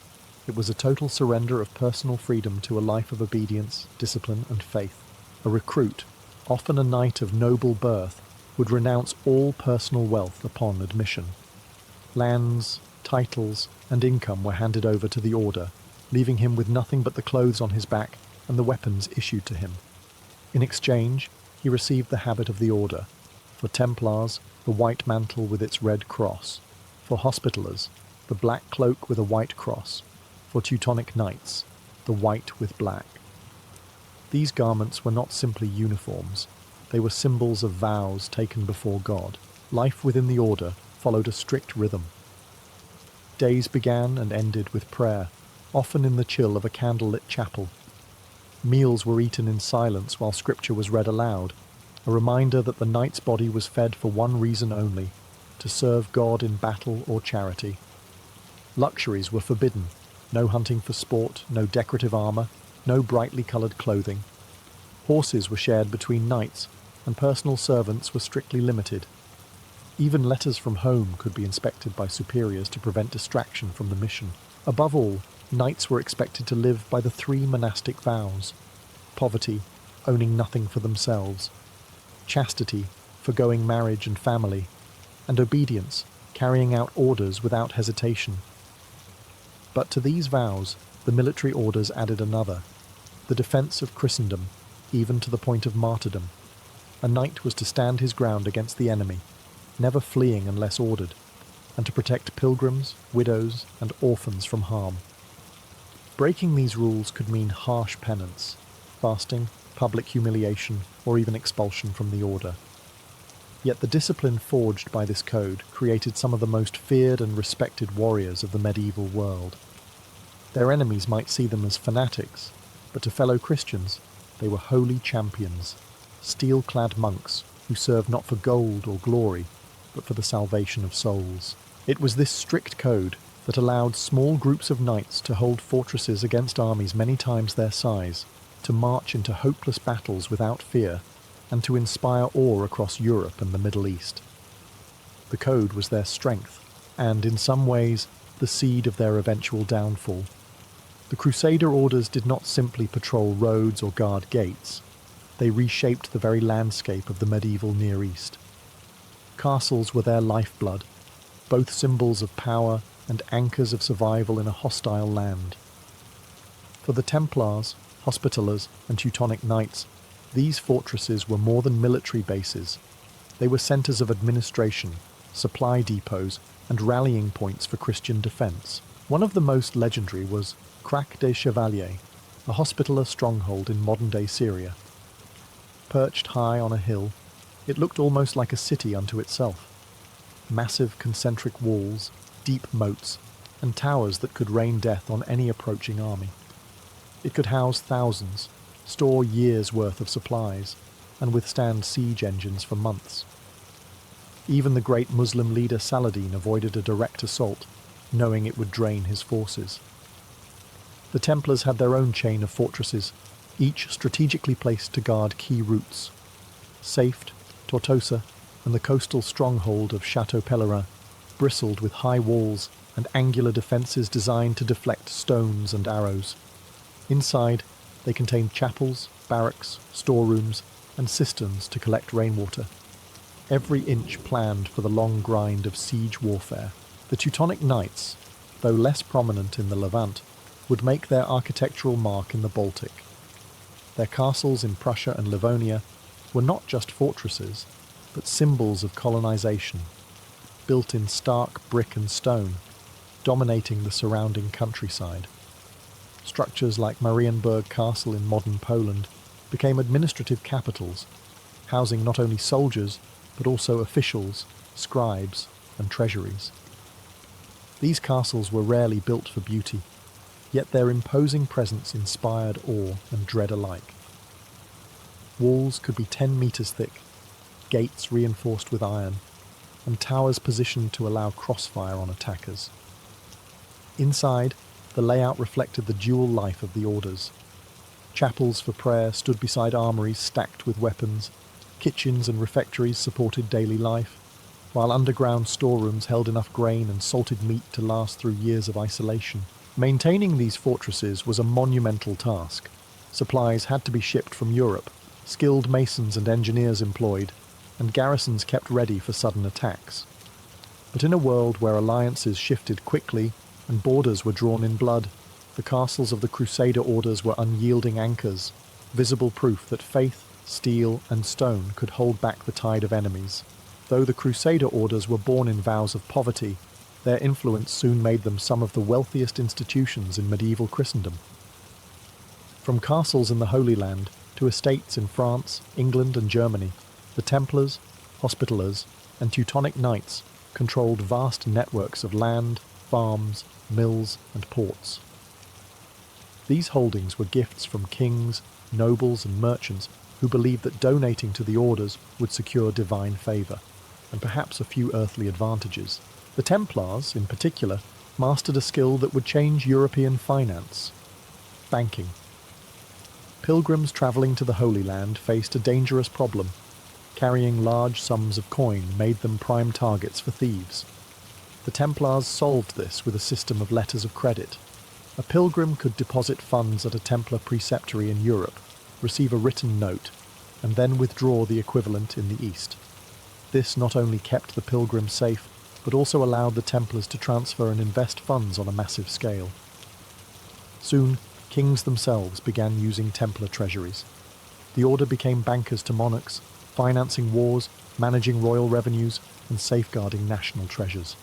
It was a total surrender of personal freedom to a life of obedience, discipline, and faith. A recruit, often a knight of noble birth, would renounce all personal wealth upon admission. Lands, titles, and income were handed over to the order, leaving him with nothing but the clothes on his back and the weapons issued to him. In exchange, he received the habit of the order: for Templars, the white mantle with its red cross; for Hospitallers, the black cloak with a white cross; for Teutonic Knights, the white with black. These garments were not simply uniforms, they were symbols of vows taken before God. Life within the order followed a strict rhythm. Days began and ended with prayer, often in the chill of a candlelit chapel. Meals were eaten in silence while scripture was read aloud, a reminder that the knight's body was fed for one reason only: to serve God in battle or charity. Luxuries were forbidden: no hunting for sport, no decorative armour, no brightly coloured clothing. Horses were shared between knights, and personal servants were strictly limited. Even letters from home could be inspected by superiors to prevent distraction from the mission. Above all, knights were expected to live by the 3 monastic vows: poverty, owning nothing for themselves; chastity, forgoing marriage and family; and obedience, carrying out orders without hesitation. But to these vows, the military orders added another: the defence of Christendom, even to the point of martyrdom. A knight was to stand his ground against the enemy, never fleeing unless ordered, and to protect pilgrims, widows, and orphans from harm. Breaking these rules could mean harsh penance: fasting, public humiliation, or even expulsion from the order. Yet the discipline forged by this code created some of the most feared and respected warriors of the medieval world. Their enemies might see them as fanatics, but to fellow Christians, they were holy champions, steel-clad monks who served not for gold or glory, but for the salvation of souls. It was this strict code that allowed small groups of knights to hold fortresses against armies many times their size, to march into hopeless battles without fear, and to inspire awe across Europe and the Middle East. The code was their strength, and, in some ways, the seed of their eventual downfall. The Crusader orders did not simply patrol roads or guard gates. They reshaped the very landscape of the medieval Near East. Castles were their lifeblood, both symbols of power and anchors of survival in a hostile land. For the Templars, Hospitallers, and Teutonic Knights, these fortresses were more than military bases. They were centres of administration, supply depots, and rallying points for Christian defence. One of the most legendary was Crac des Chevaliers, a Hospitaller stronghold in modern-day Syria. Perched high on a hill, it looked almost like a city unto itself. massive concentric walls, deep moats, and towers that could rain death on any approaching army. It could house thousands, store years' worth of supplies, and withstand siege engines for months. Even the great Muslim leader Saladin avoided a direct assault, knowing it would drain his forces. The Templars had their own chain of fortresses, each strategically placed to guard key routes. Safed, Tortosa, and the coastal stronghold of Chateau Pèlerin bristled with high walls and angular defences designed to deflect stones and arrows. Inside, they contained chapels, barracks, storerooms, and cisterns to collect rainwater. Every inch planned for the long grind of siege warfare. The Teutonic Knights, though less prominent in the Levant, would make their architectural mark in the Baltic. Their castles in Prussia and Livonia were not just fortresses, but symbols of colonization, built in stark brick and stone, dominating the surrounding countryside. Structures like Marienburg Castle in modern Poland became administrative capitals, housing not only soldiers, but also officials, scribes, and treasuries. These castles were rarely built for beauty, yet their imposing presence inspired awe and dread alike. Walls could be 10 meters thick, gates reinforced with iron, and towers positioned to allow crossfire on attackers. Inside, the layout reflected the dual life of the orders. Chapels for prayer stood beside armories stacked with weapons, kitchens and refectories supported daily life, while underground storerooms held enough grain and salted meat to last through years of isolation. Maintaining these fortresses was a monumental task. Supplies had to be shipped from Europe, skilled masons and engineers employed, and garrisons kept ready for sudden attacks. But in a world where alliances shifted quickly and borders were drawn in blood, the castles of the Crusader orders were unyielding anchors, visible proof that faith, steel, and stone could hold back the tide of enemies. Though the Crusader orders were born in vows of poverty, their influence soon made them some of the wealthiest institutions in medieval Christendom. From castles in the Holy Land to estates in France, England, and Germany, the Templars, Hospitallers, and Teutonic Knights controlled vast networks of land, farms, mills, and ports. These holdings were gifts from kings, nobles, and merchants who believed that donating to the orders would secure divine favour, and perhaps a few earthly advantages. The Templars, in particular, mastered a skill that would change European finance: banking. Pilgrims travelling to the Holy Land faced a dangerous problem. Carrying large sums of coin made them prime targets for thieves. The Templars solved this with a system of letters of credit. A pilgrim could deposit funds at a Templar preceptory in Europe, receive a written note, and then withdraw the equivalent in the East. This not only kept the pilgrim safe, but also allowed the Templars to transfer and invest funds on a massive scale. Soon, kings themselves began using Templar treasuries. The order became bankers to monarchs, financing wars, managing royal revenues, and safeguarding national treasures.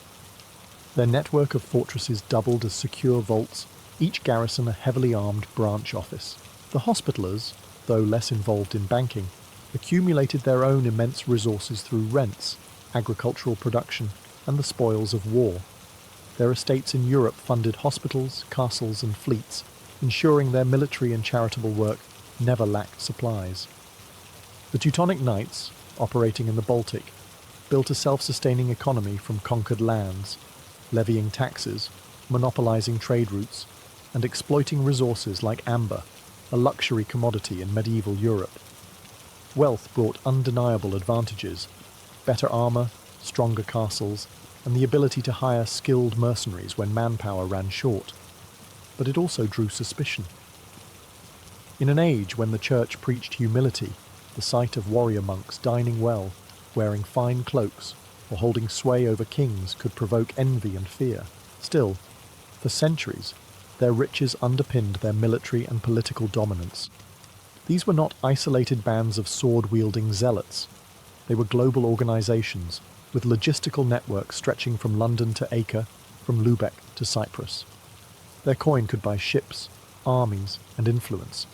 Their network of fortresses doubled as secure vaults, each garrison a heavily armed branch office. The Hospitallers, though less involved in banking, accumulated their own immense resources through rents, agricultural production, and the spoils of war. Their estates in Europe funded hospitals, castles, and fleets, ensuring their military and charitable work never lacked supplies. The Teutonic Knights, operating in the Baltic, built a self-sustaining economy from conquered lands, levying taxes, monopolizing trade routes, and exploiting resources like amber, a luxury commodity in medieval Europe. Wealth brought undeniable advantages: better armor, stronger castles, and the ability to hire skilled mercenaries when manpower ran short. But it also drew suspicion. In an age when the church preached humility, the sight of warrior monks dining well, wearing fine cloaks, or holding sway over kings could provoke envy and fear. Still, for centuries, their riches underpinned their military and political dominance. These were not isolated bands of sword-wielding zealots. They were global organizations, with logistical networks stretching from London to Acre, from Lubeck to Cyprus. Their coin could buy ships, armies, and influence,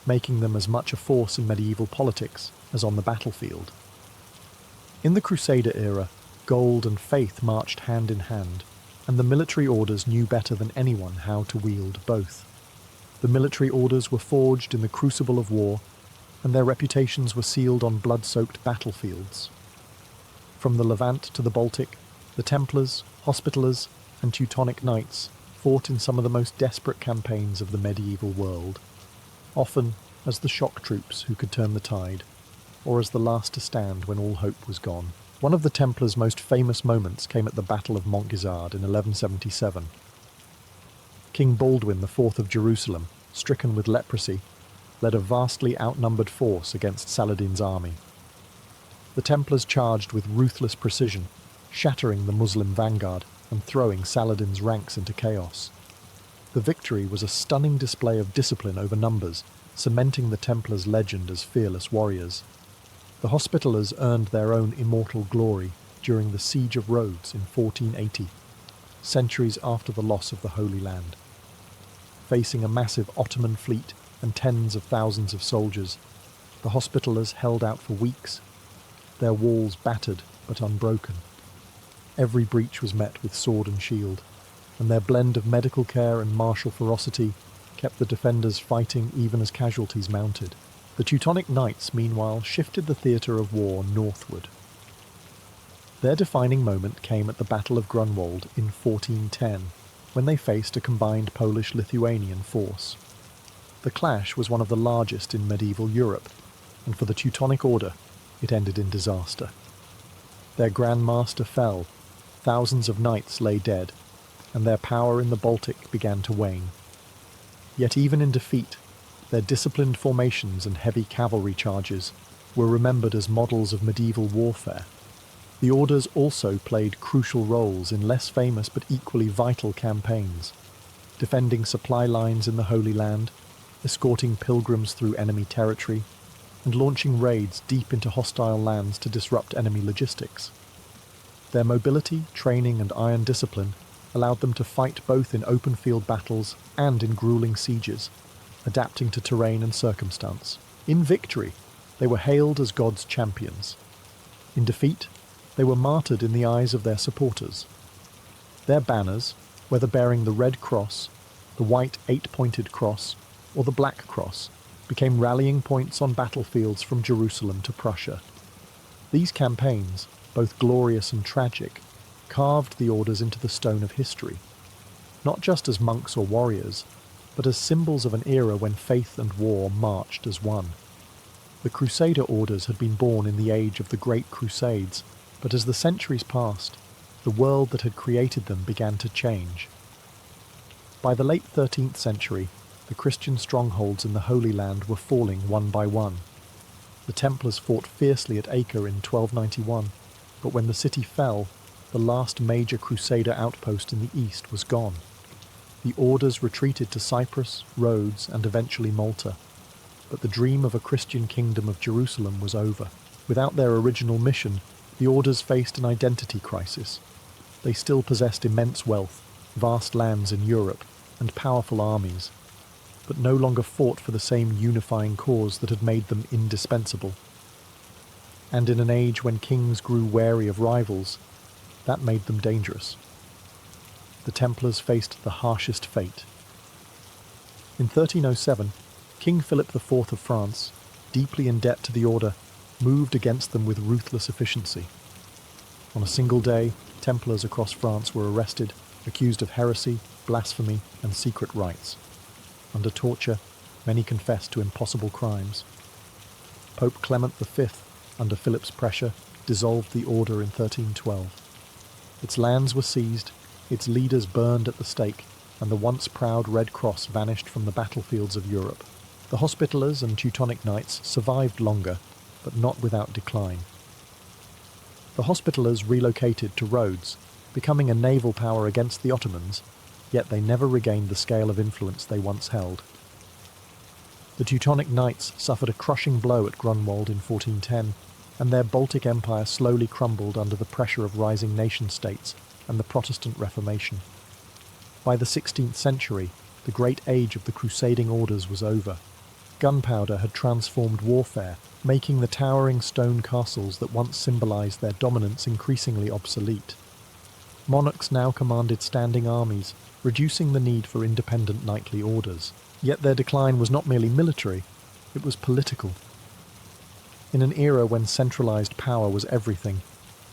making them as much a force in medieval politics as on the battlefield. In the Crusader era, Gold and faith marched hand in hand, and the military orders knew better than anyone how to wield both. The military orders were forged in the crucible of war, and their reputations were sealed on blood-soaked battlefields. From the Levant to the Baltic, the Templars, Hospitallers, and Teutonic Knights fought in some of the most desperate campaigns of the medieval world, often as the shock troops who could turn the tide, or as the last to stand when all hope was gone. One of the Templars' most famous moments came at the Battle of Montgisard in 1177. King Baldwin IV of Jerusalem, stricken with leprosy, led a vastly outnumbered force against Saladin's army. The Templars charged with ruthless precision, shattering the Muslim vanguard and throwing Saladin's ranks into chaos. The victory was a stunning display of discipline over numbers, cementing the Templars' legend as fearless warriors. The Hospitallers earned their own immortal glory during the Siege of Rhodes in 1480, centuries after the loss of the Holy Land. Facing a massive Ottoman fleet and tens of thousands of soldiers, the Hospitallers held out for weeks, their walls battered but unbroken. Every breach was met with sword and shield, and their blend of medical care and martial ferocity kept the defenders fighting even as casualties mounted. The Teutonic Knights, meanwhile, shifted the theatre of war northward. Their defining moment came at the Battle of Grunwald in 1410, when they faced a combined Polish-Lithuanian force. The clash was one of the largest in medieval Europe, and for the Teutonic Order, it ended in disaster. Their Grand Master fell, thousands of knights lay dead, and their power in the Baltic began to wane. Yet even in defeat, their disciplined formations and heavy cavalry charges were remembered as models of medieval warfare. The orders also played crucial roles in less famous but equally vital campaigns, defending supply lines in the Holy Land, escorting pilgrims through enemy territory, and launching raids deep into hostile lands to disrupt enemy logistics. Their mobility, training, and iron discipline allowed them to fight both in open field battles and in grueling sieges, adapting to terrain and circumstance. In victory, they were hailed as God's champions. In defeat, they were martyred in the eyes of their supporters. Their banners, whether bearing the red cross, the white eight-pointed cross, or the black cross, became rallying points on battlefields from Jerusalem to Prussia. These campaigns, both glorious and tragic, carved the orders into the stone of history, not just as monks or warriors, but as symbols of an era when faith and war marched as one. The Crusader orders had been born in the age of the Great Crusades, but as the centuries passed, the world that had created them began to change. By the late 13th century, the Christian strongholds in the Holy Land were falling one by one. The Templars fought fiercely at Acre in 1291, but when the city fell, the last major Crusader outpost in the east was gone. The orders retreated to Cyprus, Rhodes, and eventually Malta. But the dream of a Christian kingdom of Jerusalem was over. Without their original mission, the orders faced an identity crisis. They still possessed immense wealth, vast lands in Europe, and powerful armies, but no longer fought for the same unifying cause that had made them indispensable. And in an age when kings grew wary of rivals, that made them dangerous. The Templars faced the harshest fate. In 1307, King Philip IV of France, deeply in debt to the order, moved against them with ruthless efficiency. On a single day, Templars across France were arrested, accused of heresy, blasphemy, and secret rites. Under torture, many confessed to impossible crimes. Pope Clement V, under Philip's pressure, dissolved the order in 1312. Its lands were seized, its leaders burned at the stake, and the once proud Red Cross vanished from the battlefields of Europe. The Hospitallers and Teutonic Knights survived longer, but not without decline. The Hospitallers relocated to Rhodes, becoming a naval power against the Ottomans, yet they never regained the scale of influence they once held. The Teutonic Knights suffered a crushing blow at Grunwald in 1410, and their Baltic Empire slowly crumbled under the pressure of rising nation-states and the Protestant Reformation. By the 16th century, the great age of the crusading orders was over. gunpowder had transformed warfare, making the towering stone castles that once symbolized their dominance increasingly obsolete. Monarchs now commanded standing armies, reducing the need for independent knightly orders. Yet their decline was not merely military, it was political. In an era when centralized power was everything,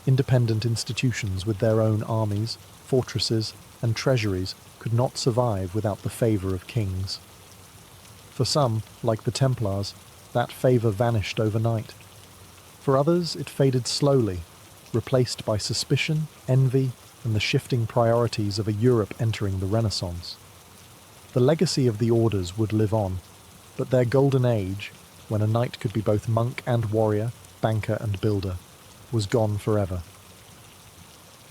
independent institutions with their own armies, fortresses, and treasuries could not survive without the favor of kings. For some, like the Templars, that favor vanished overnight. For others, it faded slowly, replaced by suspicion, envy, and the shifting priorities of a Europe entering the Renaissance. The legacy of the orders would live on, but their golden age, when a knight could be both monk and warrior, banker and builder, was gone forever.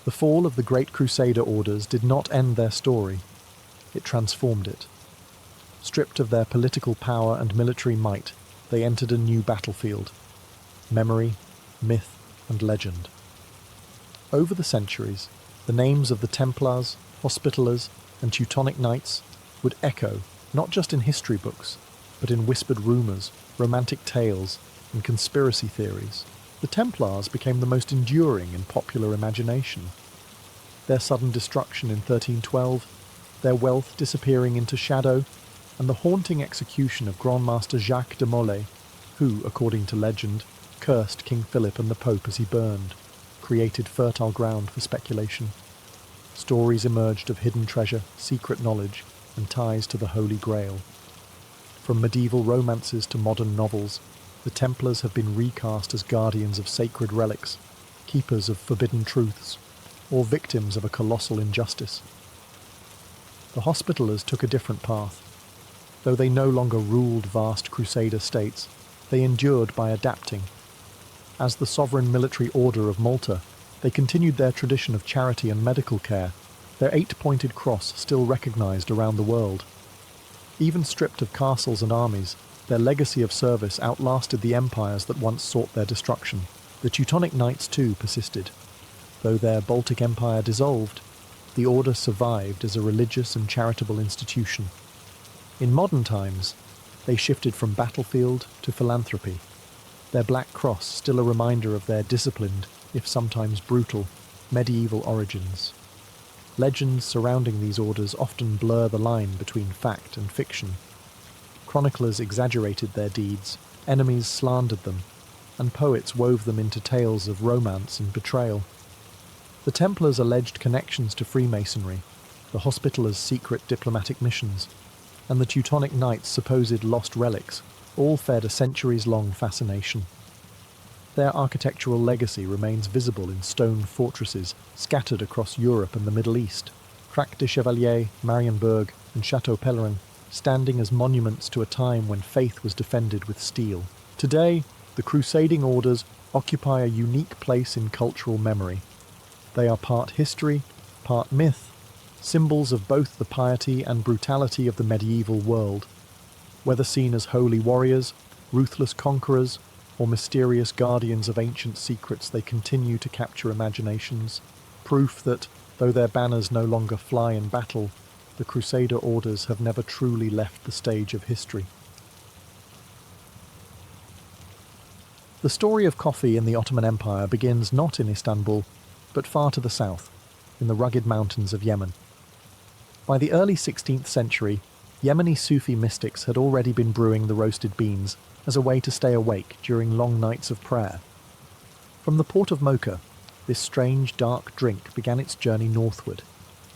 The fall of the great Crusader orders did not end their story, it transformed it. Stripped of their political power and military might, they entered a new battlefield: memory, myth, and legend. Over the centuries, the names of the Templars, Hospitallers, and Teutonic Knights would echo not just in history books, but in whispered rumours, romantic tales, and conspiracy theories. The Templars became the most enduring in popular imagination. Their sudden destruction in 1312, their wealth disappearing into shadow, and the haunting execution of Grand Master Jacques de Molay, who, according to legend, cursed King Philip and the Pope as he burned, created fertile ground for speculation. Stories emerged of hidden treasure, secret knowledge, and ties to the Holy Grail. From medieval romances to modern novels, the Templars have been recast as guardians of sacred relics, keepers of forbidden truths, or victims of a colossal injustice. The Hospitallers took a different path. Though they no longer ruled vast Crusader states, they endured by adapting. As the sovereign military order of Malta, they continued their tradition of charity and medical care, their 8-pointed cross still recognized around the world. Even stripped of castles and armies, their legacy of service outlasted the empires that once sought their destruction. The Teutonic Knights too persisted. Though their Baltic Empire dissolved, the order survived as a religious and charitable institution. In modern times, they shifted from battlefield to philanthropy, their black cross still a reminder of their disciplined, if sometimes brutal, medieval origins. Legends surrounding these orders often blur the line between fact and fiction. Chroniclers exaggerated their deeds, enemies slandered them, and poets wove them into tales of romance and betrayal. The Templars' alleged connections to Freemasonry, the Hospitallers' secret diplomatic missions, and the Teutonic Knights' supposed lost relics all fed a centuries-long fascination. Their architectural legacy remains visible in stone fortresses scattered across Europe and the Middle East, Crac de Chevalier, Marienburg, and Chateau Pellerin, standing as monuments to a time when faith was defended with steel. Today, the crusading orders occupy a unique place in cultural memory. They are part history, part myth, symbols of both the piety and brutality of the medieval world. Whether seen as holy warriors, ruthless conquerors, or mysterious guardians of ancient secrets, they continue to capture imaginations, proof that, though their banners no longer fly in battle, the Crusader orders have never truly left the stage of history. The story of coffee in the Ottoman Empire begins not in Istanbul, but far to the south, in the rugged mountains of Yemen. By the early 16th century, Yemeni Sufi mystics had already been brewing the roasted beans as a way to stay awake during long nights of prayer. From the port of Mocha, this strange dark drink began its journey northward,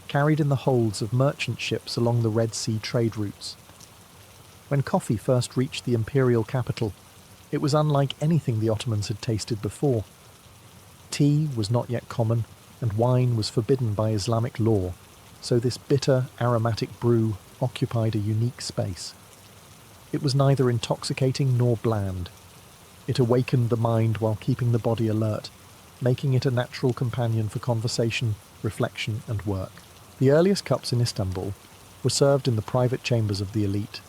carried in the holds of merchant ships along the Red Sea trade routes. When coffee first reached the imperial capital, it was unlike anything the Ottomans had tasted before. Tea was not yet common, and wine was forbidden by Islamic law, so this bitter, aromatic brew occupied a unique space. It was neither intoxicating nor bland. It awakened the mind while keeping the body alert, making it a natural companion for conversation, reflection, and work. The earliest cups in Istanbul were served in the private chambers of the elite.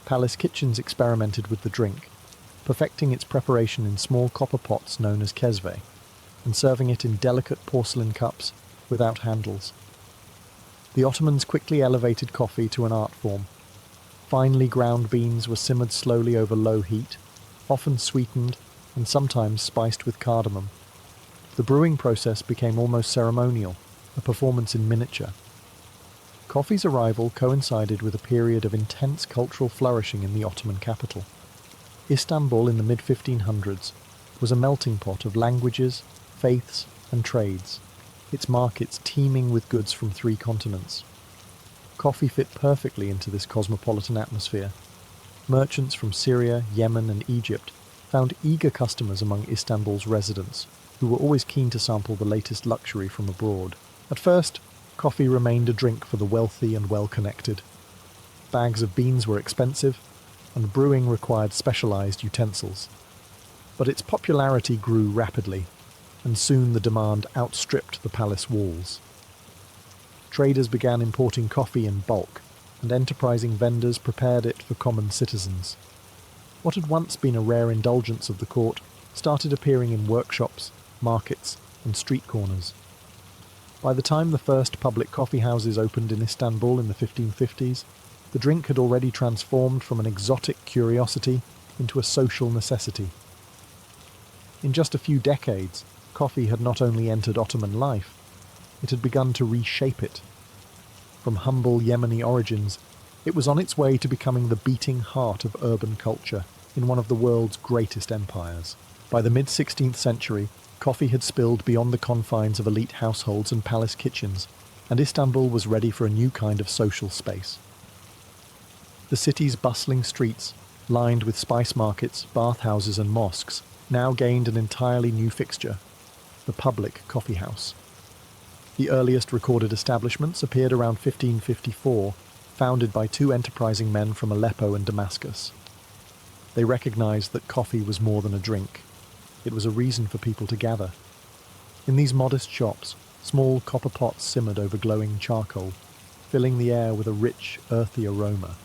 Palace kitchens experimented with the drink, perfecting its preparation in small copper pots known as kesve, and serving it in delicate porcelain cups without handles. The Ottomans quickly elevated coffee to an art form, Finely ground beans were simmered slowly over low heat, often sweetened and sometimes spiced with cardamom. The brewing process became almost ceremonial, a performance in miniature. Coffee's arrival coincided with a period of intense cultural flourishing in the Ottoman capital. Istanbul in the mid-1500s was a melting pot of languages, faiths, and trades, its markets teeming with goods from 3 continents. Coffee fit perfectly into this cosmopolitan atmosphere. Merchants from Syria, Yemen, and Egypt found eager customers among Istanbul's residents, who were always keen to sample the latest luxury from abroad. At first, coffee remained a drink for the wealthy and well-connected. Bags of beans were expensive, and brewing required specialized utensils. But its popularity grew rapidly, and soon the demand outstripped the palace walls. Traders began importing coffee in bulk, and enterprising vendors prepared it for common citizens. What had once been a rare indulgence of the court started appearing in workshops, markets, and street corners. By the time the first public coffee houses opened in Istanbul in the 1550s, the drink had already transformed from an exotic curiosity into a social necessity. In just a few decades, coffee had not only entered Ottoman life, it had begun to reshape it. From humble Yemeni origins, it was on its way to becoming the beating heart of urban culture in one of the world's greatest empires. By the mid-16th century, coffee had spilled beyond the confines of elite households and palace kitchens, and Istanbul was ready for a new kind of social space. The city's bustling streets, lined with spice markets, bathhouses and mosques, now gained an entirely new fixture: the public coffee house. The earliest recorded establishments appeared around 1554, founded by 2 enterprising men from Aleppo and Damascus. They recognized that coffee was more than a drink. It was a reason for people to gather. In these modest shops, small copper pots simmered over glowing charcoal, filling the air with a rich, earthy aroma.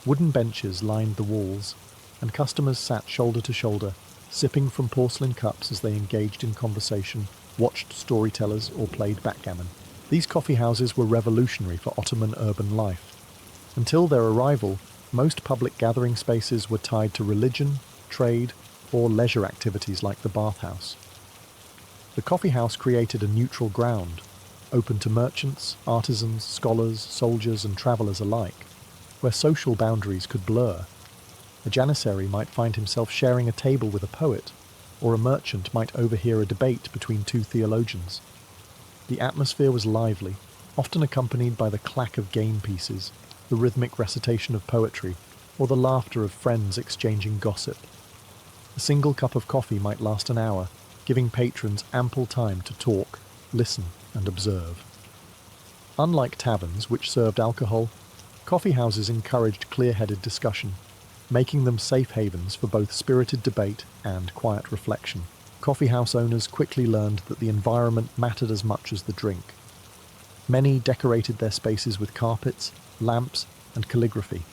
Wooden benches lined the walls, and customers sat shoulder to shoulder, sipping from porcelain cups as they engaged in conversation, watched storytellers, or played backgammon. These coffee houses were revolutionary for Ottoman urban life. Until their arrival, most public gathering spaces were tied to religion, trade, or leisure activities like the bathhouse. The coffee house created a neutral ground, open to merchants, artisans, scholars, soldiers, and travellers alike, where social boundaries could blur. A janissary might find himself sharing a table with a poet, or a merchant might overhear a debate between 2 theologians. The atmosphere was lively, often accompanied by the clack of game pieces, the rhythmic recitation of poetry, or the laughter of friends exchanging gossip. A single cup of coffee might last an hour, giving patrons ample time to talk, listen, and observe. Unlike taverns, which served alcohol, coffee houses encouraged clear-headed discussion, making them safe havens for both spirited debate and quiet reflection. Coffee house owners quickly learned that the environment mattered as much as the drink. Many decorated their spaces with carpets, lamps, and calligraphy.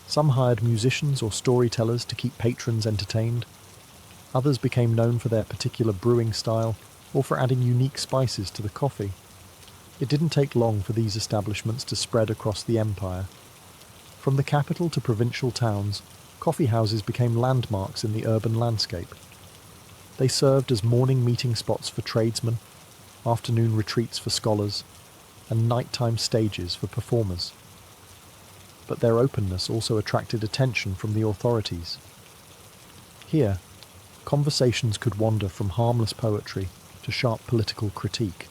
Some hired musicians or storytellers to keep patrons entertained. Others became known for their particular brewing style or for adding unique spices to the coffee. It didn't take long for these establishments to spread across the empire. From the capital to provincial towns, coffee houses became landmarks in the urban landscape. They served as morning meeting spots for tradesmen, afternoon retreats for scholars, and nighttime stages for performers. But their openness also attracted attention from the authorities. Here, conversations could wander from harmless poetry to sharp political critique.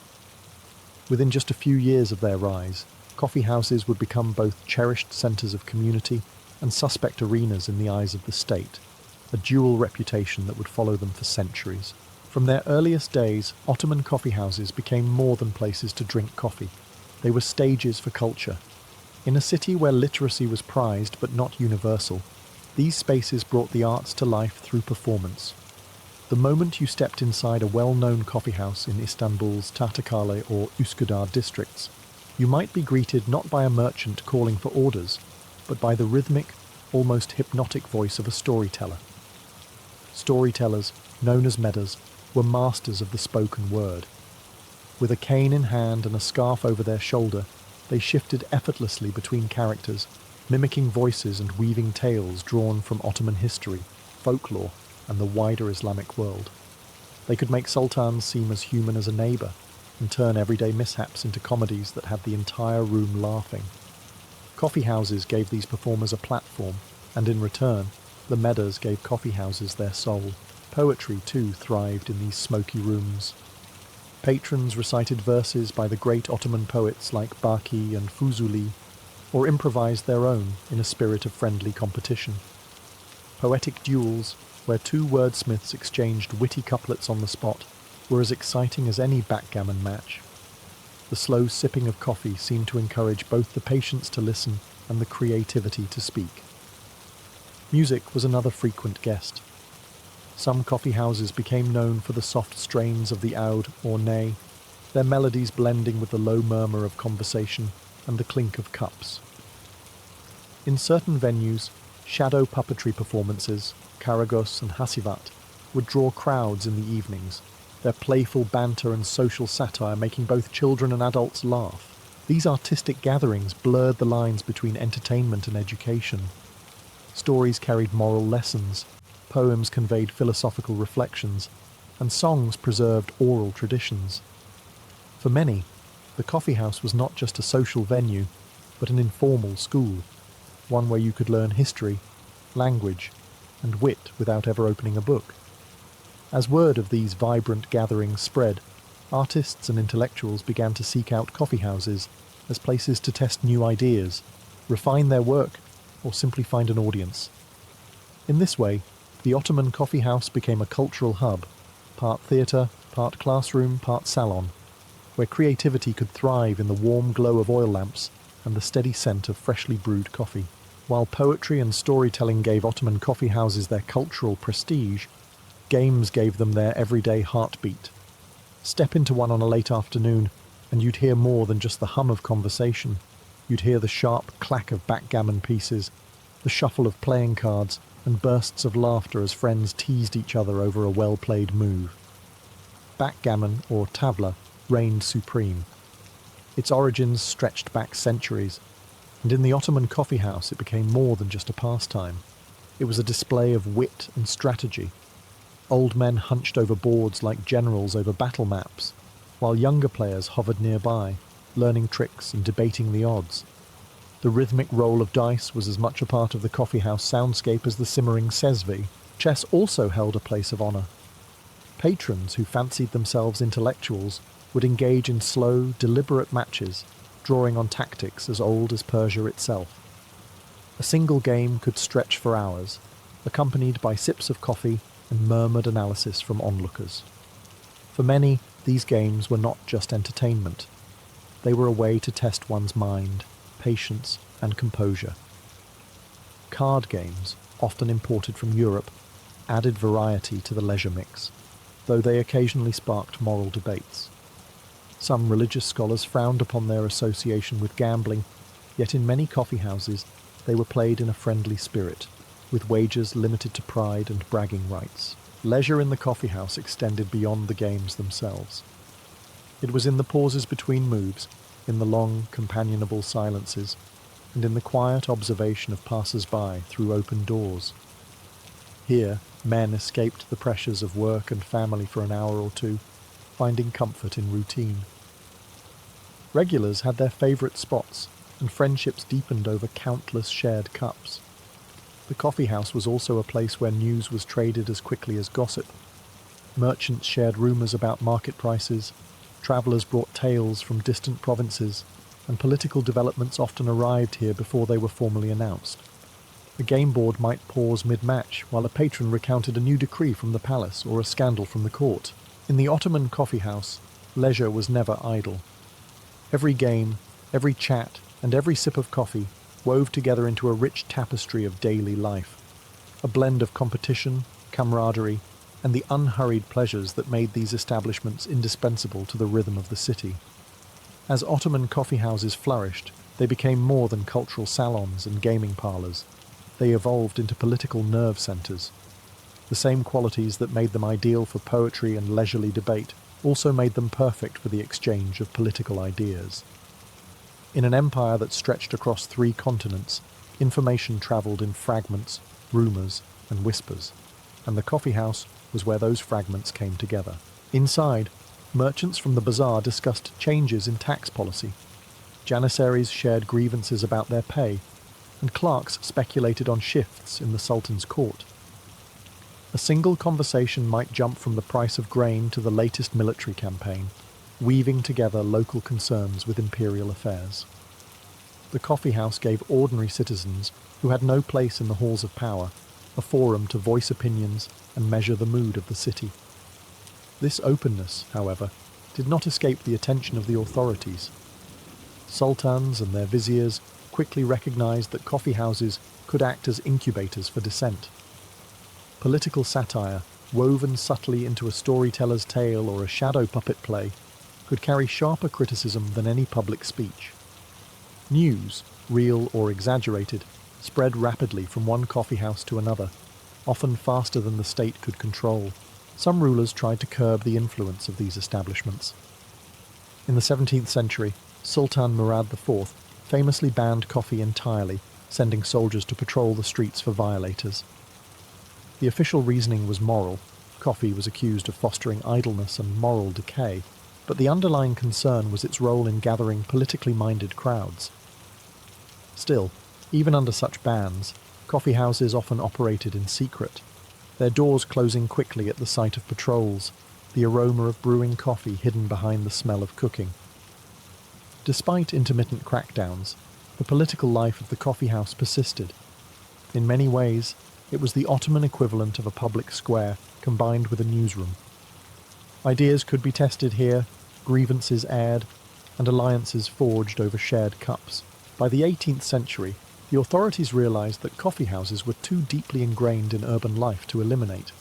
Within just a few years of their rise, coffee houses would become both cherished centres of community and suspect arenas in the eyes of the state, a dual reputation that would follow them for centuries. From their earliest days, Ottoman coffee houses became more than places to drink coffee. They were stages for culture. In a city where literacy was prized but not universal, these spaces brought the arts to life through performance. The moment you stepped inside a well-known coffee house in Istanbul's Tahtakale or Üsküdar districts, you might be greeted not by a merchant calling for orders, but by the rhythmic, almost hypnotic voice of a storyteller. Storytellers, known as medders, were masters of the spoken word. With a cane in hand and a scarf over their shoulder, they shifted effortlessly between characters, mimicking voices and weaving tales drawn from Ottoman history, folklore, and the wider Islamic world. They could make sultans seem as human as a neighbour, and turn everyday mishaps into comedies that had the entire room laughing. Coffee houses gave these performers a platform, and in return, the meadows gave coffee houses their soul. Poetry, too, thrived in these smoky rooms. Patrons recited verses by the great Ottoman poets like Baki and Fuzuli, or improvised their own in a spirit of friendly competition. Poetic duels, where two wordsmiths exchanged witty couplets on the spot, were as exciting as any backgammon match. The slow sipping of coffee seemed to encourage both the patience to listen and the creativity to speak. Music was another frequent guest. Some coffee houses became known for the soft strains of the oud or ney, their melodies blending with the low murmur of conversation and the clink of cups. In certain venues, shadow puppetry performances, karagos and hasivat, would draw crowds in the evenings, their playful banter and social satire making both children and adults laugh. These artistic gatherings blurred the lines between entertainment and education. Stories carried moral lessons, poems conveyed philosophical reflections, and songs preserved oral traditions. For many, the coffee house was not just a social venue, but an informal school, one where you could learn history, language, and wit without ever opening a book. As word of these vibrant gatherings spread, artists and intellectuals began to seek out coffee houses as places to test new ideas, refine their work, or simply find an audience. In this way, the Ottoman coffee house became a cultural hub, part theatre, part classroom, part salon, where creativity could thrive in the warm glow of oil lamps and the steady scent of freshly brewed coffee. While poetry and storytelling gave Ottoman coffee houses their cultural prestige, games gave them their everyday heartbeat. Step into one on a late afternoon, and you'd hear more than just the hum of conversation. You'd hear the sharp clack of backgammon pieces, the shuffle of playing cards, and bursts of laughter as friends teased each other over a well-played move. Backgammon, or tavla, reigned supreme. Its origins stretched back centuries, and in the Ottoman coffee house it became more than just a pastime. It was a display of wit and strategy. Old men hunched over boards like generals over battle maps, while younger players hovered nearby, learning tricks and debating the odds. The rhythmic roll of dice was as much a part of the coffee house soundscape as the simmering sesvi. Chess also held a place of honour. Patrons who fancied themselves intellectuals would engage in slow, deliberate matches, drawing on tactics as old as Persia itself. A single game could stretch for hours, accompanied by sips of coffee and murmured analysis from onlookers. For many, these games were not just entertainment. They were a way to test one's mind, patience, and composure. Card games, often imported from Europe, added variety to the leisure mix, though they occasionally sparked moral debates. Some religious scholars frowned upon their association with gambling, yet in many coffee houses they were played in a friendly spirit, with wagers limited to pride and bragging rights. Leisure in the coffee house extended beyond the games themselves. It was in the pauses between moves, in the long, companionable silences, and in the quiet observation of passers-by through open doors. Here, men escaped the pressures of work and family for an hour or two, finding comfort in routine. Regulars had their favourite spots, and friendships deepened over countless shared cups. The coffee house was also a place where news was traded as quickly as gossip. Merchants shared rumours about market prices, travellers brought tales from distant provinces, and political developments often arrived here before they were formally announced. A game board might pause mid-match while a patron recounted a new decree from the palace or a scandal from the court. In the Ottoman coffee house, leisure was never idle. Every game, every chat, and every sip of coffee wove together into a rich tapestry of daily life, a blend of competition, camaraderie, and the unhurried pleasures that made these establishments indispensable to the rhythm of the city. As Ottoman coffee houses flourished, they became more than cultural salons and gaming parlours. They evolved into political nerve centres. The same qualities that made them ideal for poetry and leisurely debate also made them perfect for the exchange of political ideas. In an empire that stretched across 3 continents, Information travelled in fragments, rumours, and whispers, and the coffee house was where those fragments came together. Inside, merchants from the bazaar discussed changes in tax policy. Janissaries shared grievances about their pay, and clerks speculated on shifts in the Sultan's court. A single conversation might jump from the price of grain to the latest military campaign, weaving together local concerns with imperial affairs. The coffee house gave ordinary citizens, who had no place in the halls of power, a forum to voice opinions and measure the mood of the city. This openness, however, did not escape the attention of the authorities. Sultans and their viziers quickly recognized that coffee houses could act as incubators for dissent. Political satire, woven subtly into a storyteller's tale or a shadow puppet play, could carry sharper criticism than any public speech. News, real or exaggerated, spread rapidly from one coffee house to another, often faster than the state could control. Some rulers tried to curb the influence of these establishments. In the 17th century, Sultan Murad IV famously banned coffee entirely, sending soldiers to patrol the streets for violators. The official reasoning was moral. Coffee was accused of fostering idleness and moral decay, but the underlying concern was its role in gathering politically minded crowds. Still, even under such bans, coffee houses often operated in secret, their doors closing quickly at the sight of patrols, the aroma of brewing coffee hidden behind the smell of cooking. Despite intermittent crackdowns, the political life of the coffee house persisted. In many ways, it was the Ottoman equivalent of a public square combined with a newsroom. Ideas could be tested here, grievances aired, and alliances forged over shared cups. By the 18th century, the authorities realized that coffee houses were too deeply ingrained in urban life to eliminate.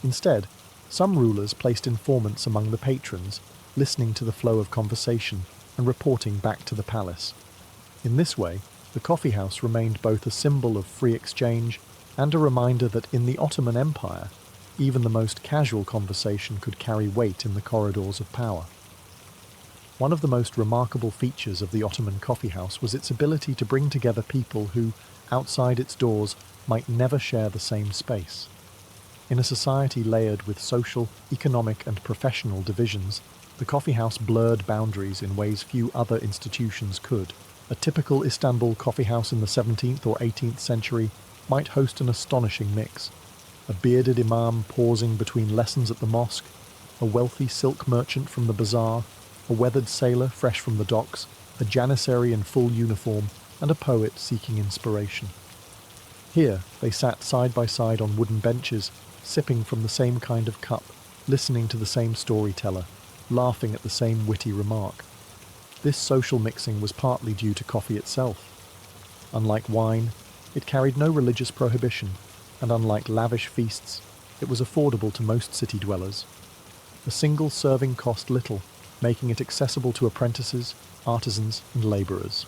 Instead, some rulers placed informants among the patrons, listening to the flow of conversation and reporting back to the palace. In this way, the coffee house remained both a symbol of free exchange and a reminder that in the Ottoman Empire, even the most casual conversation could carry weight in the corridors of power. One of the most remarkable features of the Ottoman coffee house was its ability to bring together people who, outside its doors, might never share the same space. In a society layered with social, economic and professional divisions, the coffee house blurred boundaries in ways few other institutions could. A typical Istanbul coffee house in the 17th or 18th century might host an astonishing mix. A bearded imam pausing between lessons at the mosque, a wealthy silk merchant from the bazaar, a weathered sailor fresh from the docks, a janissary in full uniform, and a poet seeking inspiration. Here they sat side by side on wooden benches, sipping from the same kind of cup, listening to the same storyteller, laughing at the same witty remark. This social mixing was partly due to coffee itself. Unlike wine, it carried no religious prohibition, and unlike lavish feasts, it was affordable to most city dwellers. A single serving cost little, making it accessible to apprentices, artisans, and labourers.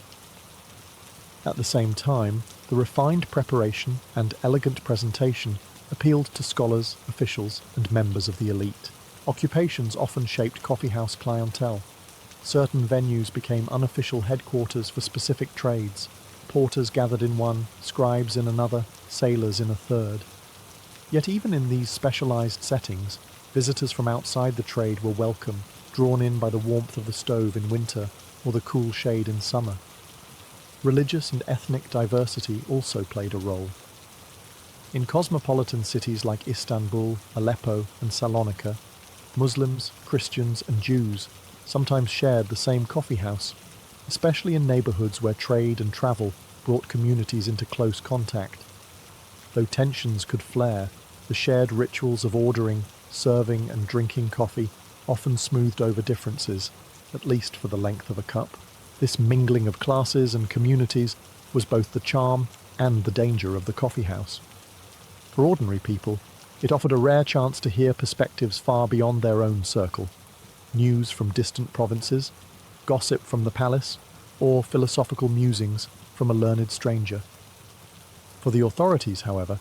At the same time, the refined preparation and elegant presentation appealed to scholars, officials, and members of the elite. Occupations often shaped coffeehouse clientele. Certain venues became unofficial headquarters for specific trades. Porters gathered in one, scribes in another, sailors in a third. Yet even in these specialised settings, visitors from outside the trade were welcome, drawn in by the warmth of the stove in winter or the cool shade in summer. Religious and ethnic diversity also played a role. In cosmopolitan cities like Istanbul, Aleppo, and Salonika, Muslims, Christians, and Jews sometimes shared the same coffee house, especially in neighbourhoods where trade and travel brought communities into close contact. Though tensions could flare, the shared rituals of ordering, serving, and drinking coffee often smoothed over differences, at least for the length of a cup. This mingling of classes and communities was both the charm and the danger of the coffee house. For ordinary people, it offered a rare chance to hear perspectives far beyond their own circle. News from distant provinces, gossip from the palace, or philosophical musings from a learned stranger. For the authorities, however,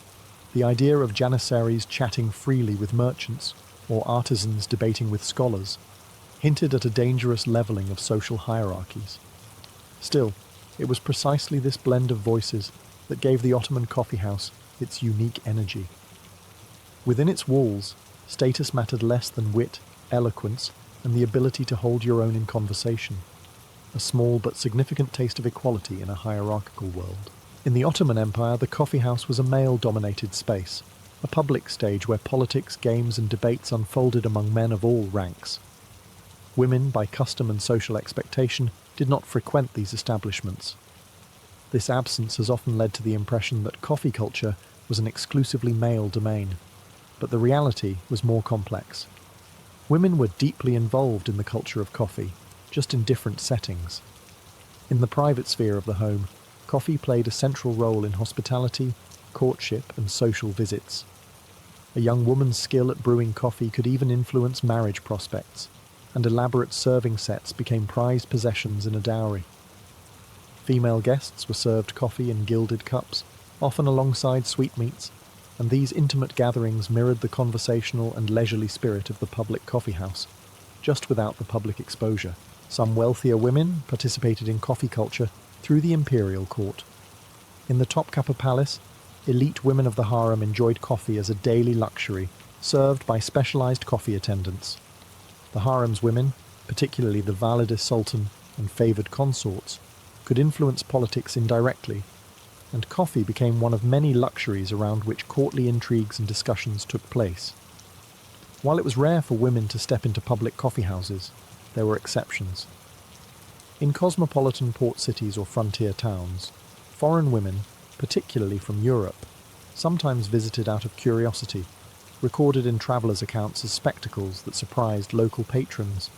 the idea of janissaries chatting freely with merchants or artisans debating with scholars hinted at a dangerous levelling of social hierarchies. Still, it was precisely this blend of voices that gave the Ottoman coffee house its unique energy. Within its walls, status mattered less than wit, eloquence, and the ability to hold your own in conversation, a small but significant taste of equality in a hierarchical world. In the Ottoman Empire, the coffee house was a male-dominated space, a public stage where politics, games, and debates unfolded among men of all ranks. Women, by custom and social expectation, did not frequent these establishments. This absence has often led to the impression that coffee culture was an exclusively male domain, but the reality was more complex. Women were deeply involved in the culture of coffee, just in different settings. In the private sphere of the home, coffee played a central role in hospitality, courtship, and social visits. A young woman's skill at brewing coffee could even influence marriage prospects, and elaborate serving sets became prized possessions in a dowry. Female guests were served coffee in gilded cups, often alongside sweetmeats, and these intimate gatherings mirrored the conversational and leisurely spirit of the public coffee house, just without the public exposure. Some wealthier women participated in coffee culture through the imperial court. In the Topkapi Palace, elite women of the harem enjoyed coffee as a daily luxury, served by specialized coffee attendants. The harem's women, particularly the Valide Sultan and favored consorts, could influence politics indirectly, and coffee became one of many luxuries around which courtly intrigues and discussions took place. While it was rare for women to step into public coffee houses, there were exceptions. In cosmopolitan port cities or frontier towns, foreign women, particularly from Europe, sometimes visited out of curiosity, recorded in travellers' accounts as spectacles that surprised local patrons.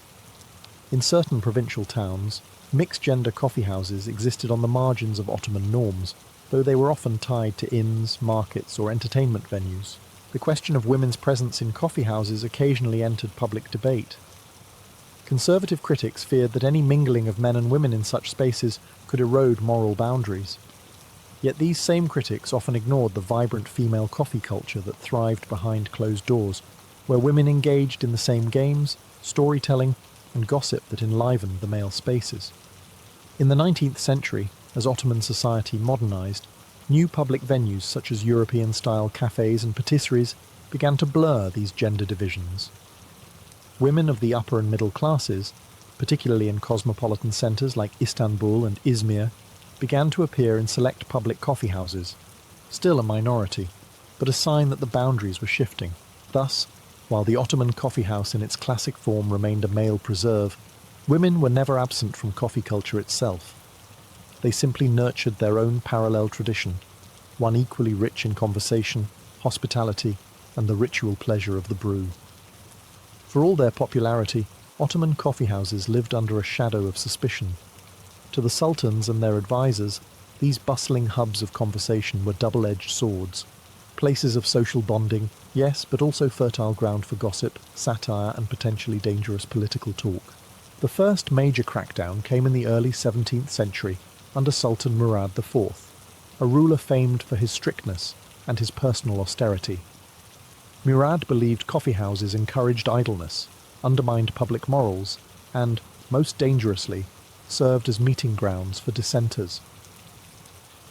In certain provincial towns, mixed-gender coffee houses existed on the margins of Ottoman norms, though they were often tied to inns, markets, or entertainment venues. The question of women's presence in coffee houses occasionally entered public debate. Conservative critics feared that any mingling of men and women in such spaces could erode moral boundaries. Yet these same critics often ignored the vibrant female coffee culture that thrived behind closed doors, where women engaged in the same games, storytelling, and gossip that enlivened the male spaces. In the 19th century, as Ottoman society modernized, new public venues such as European-style cafes and patisseries began to blur these gender divisions. Women of the upper and middle classes, particularly in cosmopolitan centres like Istanbul and Izmir, began to appear in select public coffee houses, still a minority, but a sign that the boundaries were shifting. Thus, while the Ottoman coffee house in its classic form remained a male preserve, women were never absent from coffee culture itself. They simply nurtured their own parallel tradition, one equally rich in conversation, hospitality, and the ritual pleasure of the brew. For all their popularity, Ottoman coffee houses lived under a shadow of suspicion. To the sultans and their advisors, these bustling hubs of conversation were double-edged swords, places of social bonding, yes, but also fertile ground for gossip, satire, and potentially dangerous political talk. The first major crackdown came in the early 17th century under Sultan Murad IV, a ruler famed for his strictness and his personal austerity. Murad believed coffee houses encouraged idleness, undermined public morals, and, most dangerously, served as meeting grounds for dissenters.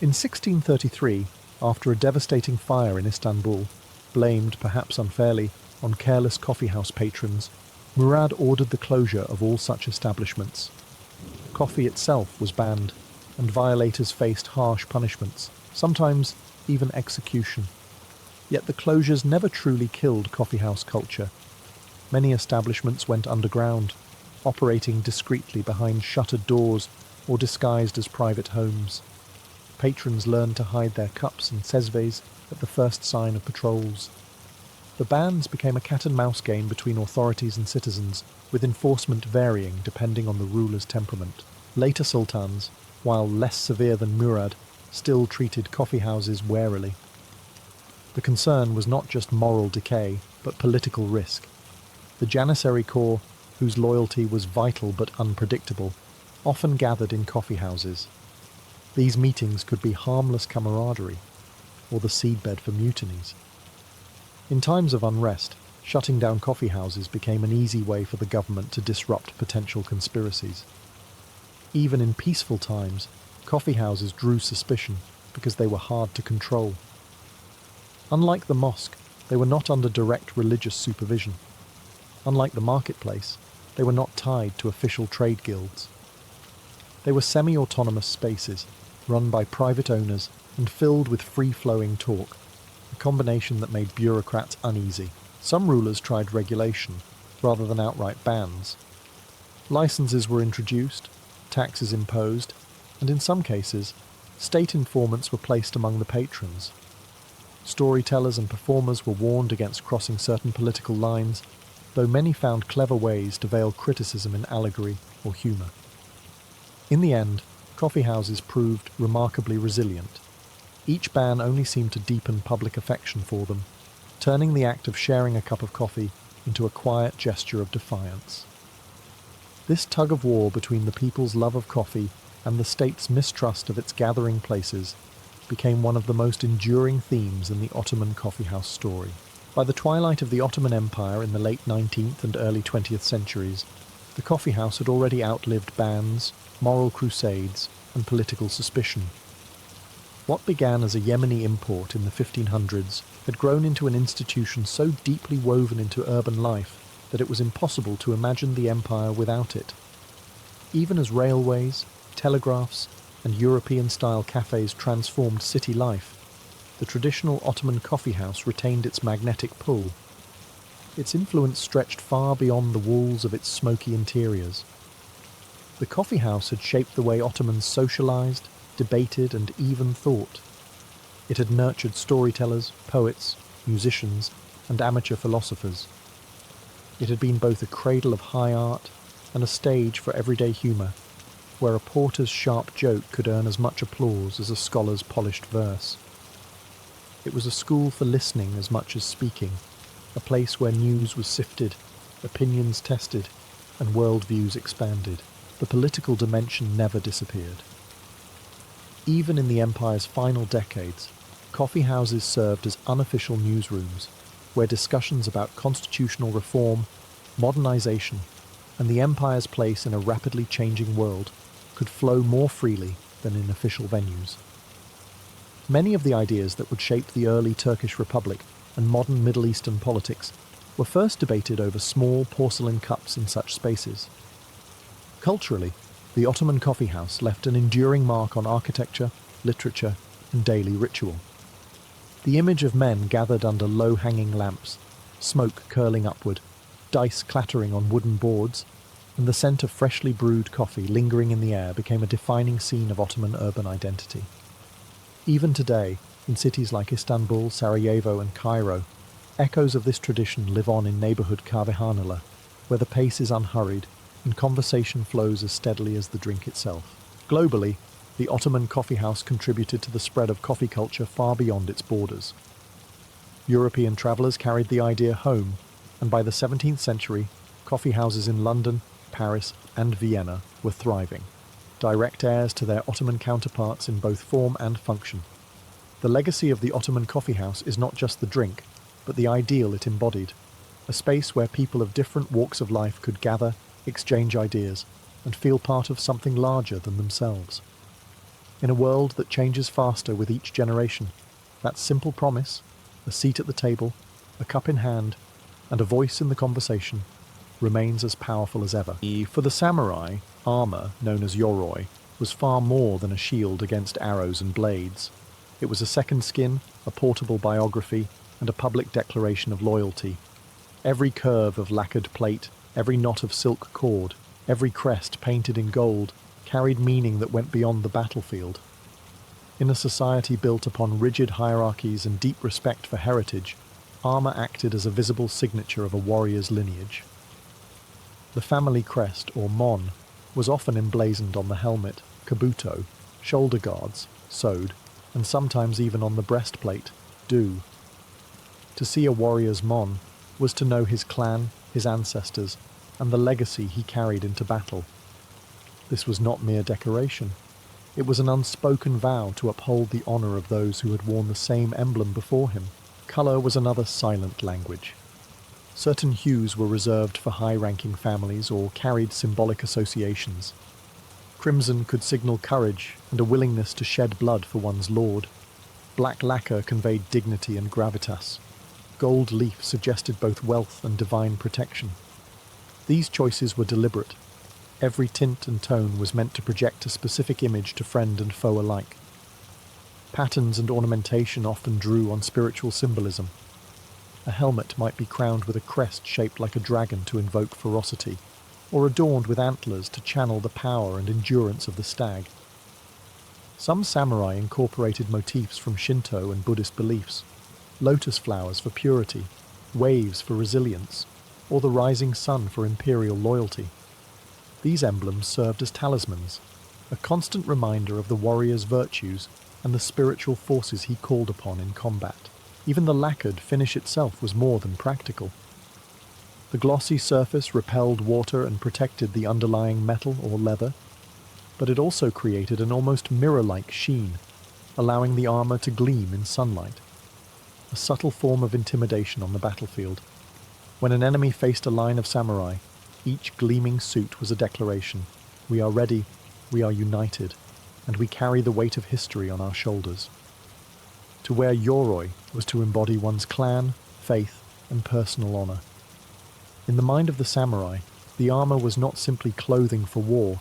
In 1633, after a devastating fire in Istanbul, blamed, perhaps unfairly, on careless coffee-house patrons, Murad ordered the closure of all such establishments. Coffee itself was banned, and violators faced harsh punishments, sometimes even execution. Yet the closures never truly killed coffee-house culture. Many establishments went underground, operating discreetly behind shuttered doors or disguised as private homes. Patrons learned to hide their cups and sezves at the first sign of patrols. The bans became a cat-and-mouse game between authorities and citizens, with enforcement varying depending on the ruler's temperament. Later sultans, while less severe than Murad, still treated coffee houses warily. The concern was not just moral decay, but political risk. The Janissary Corps, whose loyalty was vital but unpredictable, often gathered in coffee houses. These meetings could be harmless camaraderie, or the seedbed for mutinies. In times of unrest, shutting down coffee houses became an easy way for the government to disrupt potential conspiracies. Even in peaceful times, coffee houses drew suspicion, because they were hard to control. Unlike the mosque, they were not under direct religious supervision. Unlike the marketplace, they were not tied to official trade guilds. They were semi-autonomous spaces, run by private owners and filled with free-flowing talk, a combination that made bureaucrats uneasy. Some rulers tried regulation, rather than outright bans. Licenses were introduced, taxes imposed, and in some cases, state informants were placed among the patrons. Storytellers and performers were warned against crossing certain political lines, though many found clever ways to veil criticism in allegory or humour. In the end, coffeehouses proved remarkably resilient. Each ban only seemed to deepen public affection for them, turning the act of sharing a cup of coffee into a quiet gesture of defiance. This tug-of-war between the people's love of coffee and the state's mistrust of its gathering places became one of the most enduring themes in the Ottoman coffeehouse story. By the twilight of the Ottoman Empire in the late 19th and early 20th centuries, the coffeehouse had already outlived bans, moral crusades, and political suspicion. What began as a Yemeni import in the 1500s had grown into an institution so deeply woven into urban life that it was impossible to imagine the empire without it. Even as railways, telegraphs, and European-style cafes transformed city life, the traditional Ottoman coffeehouse retained its magnetic pull. Its influence stretched far beyond the walls of its smoky interiors. The coffeehouse had shaped the way Ottomans socialized, debated, and even thought. It had nurtured storytellers, poets, musicians, and amateur philosophers. It had been both a cradle of high art and a stage for everyday humour, where a porter's sharp joke could earn as much applause as a scholar's polished verse. It was a school for listening as much as speaking, a place where news was sifted, opinions tested, and worldviews expanded. The political dimension never disappeared. Even in the empire's final decades, coffee houses served as unofficial newsrooms, where discussions about constitutional reform, modernization, and the empire's place in a rapidly changing world could flow more freely than in official venues. Many of the ideas that would shape the early Turkish Republic and modern Middle Eastern politics were first debated over small porcelain cups in such spaces. Culturally, the Ottoman coffeehouse left an enduring mark on architecture, literature, and daily ritual. The image of men gathered under low-hanging lamps, smoke curling upward, dice clattering on wooden boards, and the scent of freshly brewed coffee lingering in the air became a defining scene of Ottoman urban identity. Even today, in cities like Istanbul, Sarajevo, and Cairo, echoes of this tradition live on in neighbourhood kahvehaneler, where the pace is unhurried and conversation flows as steadily as the drink itself. Globally, the Ottoman coffeehouse contributed to the spread of coffee culture far beyond its borders. European travellers carried the idea home, and by the 17th century, coffee houses in London, Paris, and Vienna were thriving, direct heirs to their Ottoman counterparts in both form and function. The legacy of the Ottoman coffeehouse is not just the drink, but the ideal it embodied, a space where people of different walks of life could gather, exchange ideas, and feel part of something larger than themselves. In a world that changes faster with each generation, that simple promise, a seat at the table, a cup in hand, and a voice in the conversation, remains as powerful as ever. For the samurai, armour, known as yoroi, was far more than a shield against arrows and blades. It was a second skin, a portable biography, and a public declaration of loyalty. Every curve of lacquered plate, every knot of silk cord, every crest painted in gold, carried meaning that went beyond the battlefield. In a society built upon rigid hierarchies and deep respect for heritage, armour acted as a visible signature of a warrior's lineage. The family crest, or mon, was often emblazoned on the helmet, kabuto, shoulder guards, sode, and sometimes even on the breastplate, do. To see a warrior's mon was to know his clan, his ancestors, and the legacy he carried into battle. This was not mere decoration. It was an unspoken vow to uphold the honour of those who had worn the same emblem before him. Colour was another silent language. Certain hues were reserved for high-ranking families or carried symbolic associations. Crimson could signal courage and a willingness to shed blood for one's lord. Black lacquer conveyed dignity and gravitas. Gold leaf suggested both wealth and divine protection. These choices were deliberate. Every tint and tone was meant to project a specific image to friend and foe alike. Patterns and ornamentation often drew on spiritual symbolism. A helmet might be crowned with a crest shaped like a dragon to invoke ferocity, or adorned with antlers to channel the power and endurance of the stag. Some samurai incorporated motifs from Shinto and Buddhist beliefs: lotus flowers for purity, waves for resilience, or the rising sun for imperial loyalty. These emblems served as talismans, a constant reminder of the warrior's virtues and the spiritual forces he called upon in combat. Even the lacquered finish itself was more than practical. The glossy surface repelled water and protected the underlying metal or leather, but it also created an almost mirror-like sheen, allowing the armor to gleam in sunlight. A subtle form of intimidation on the battlefield. When an enemy faced a line of samurai, each gleaming suit was a declaration: we are ready, we are united, and we carry the weight of history on our shoulders. To wear yoroi was to embody one's clan, faith, and personal honor. In the mind of the samurai, the armor was not simply clothing for war,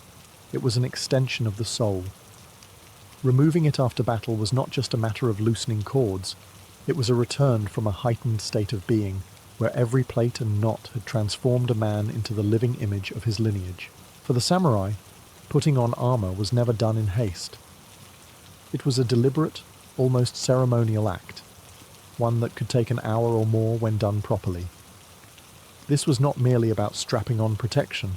it was an extension of the soul. Removing it after battle was not just a matter of loosening cords, it was a return from a heightened state of being, where every plate and knot had transformed a man into the living image of his lineage. For the samurai, putting on armor was never done in haste. It was a deliberate, almost ceremonial act, one that could take an hour or more when done properly. This was not merely about strapping on protection,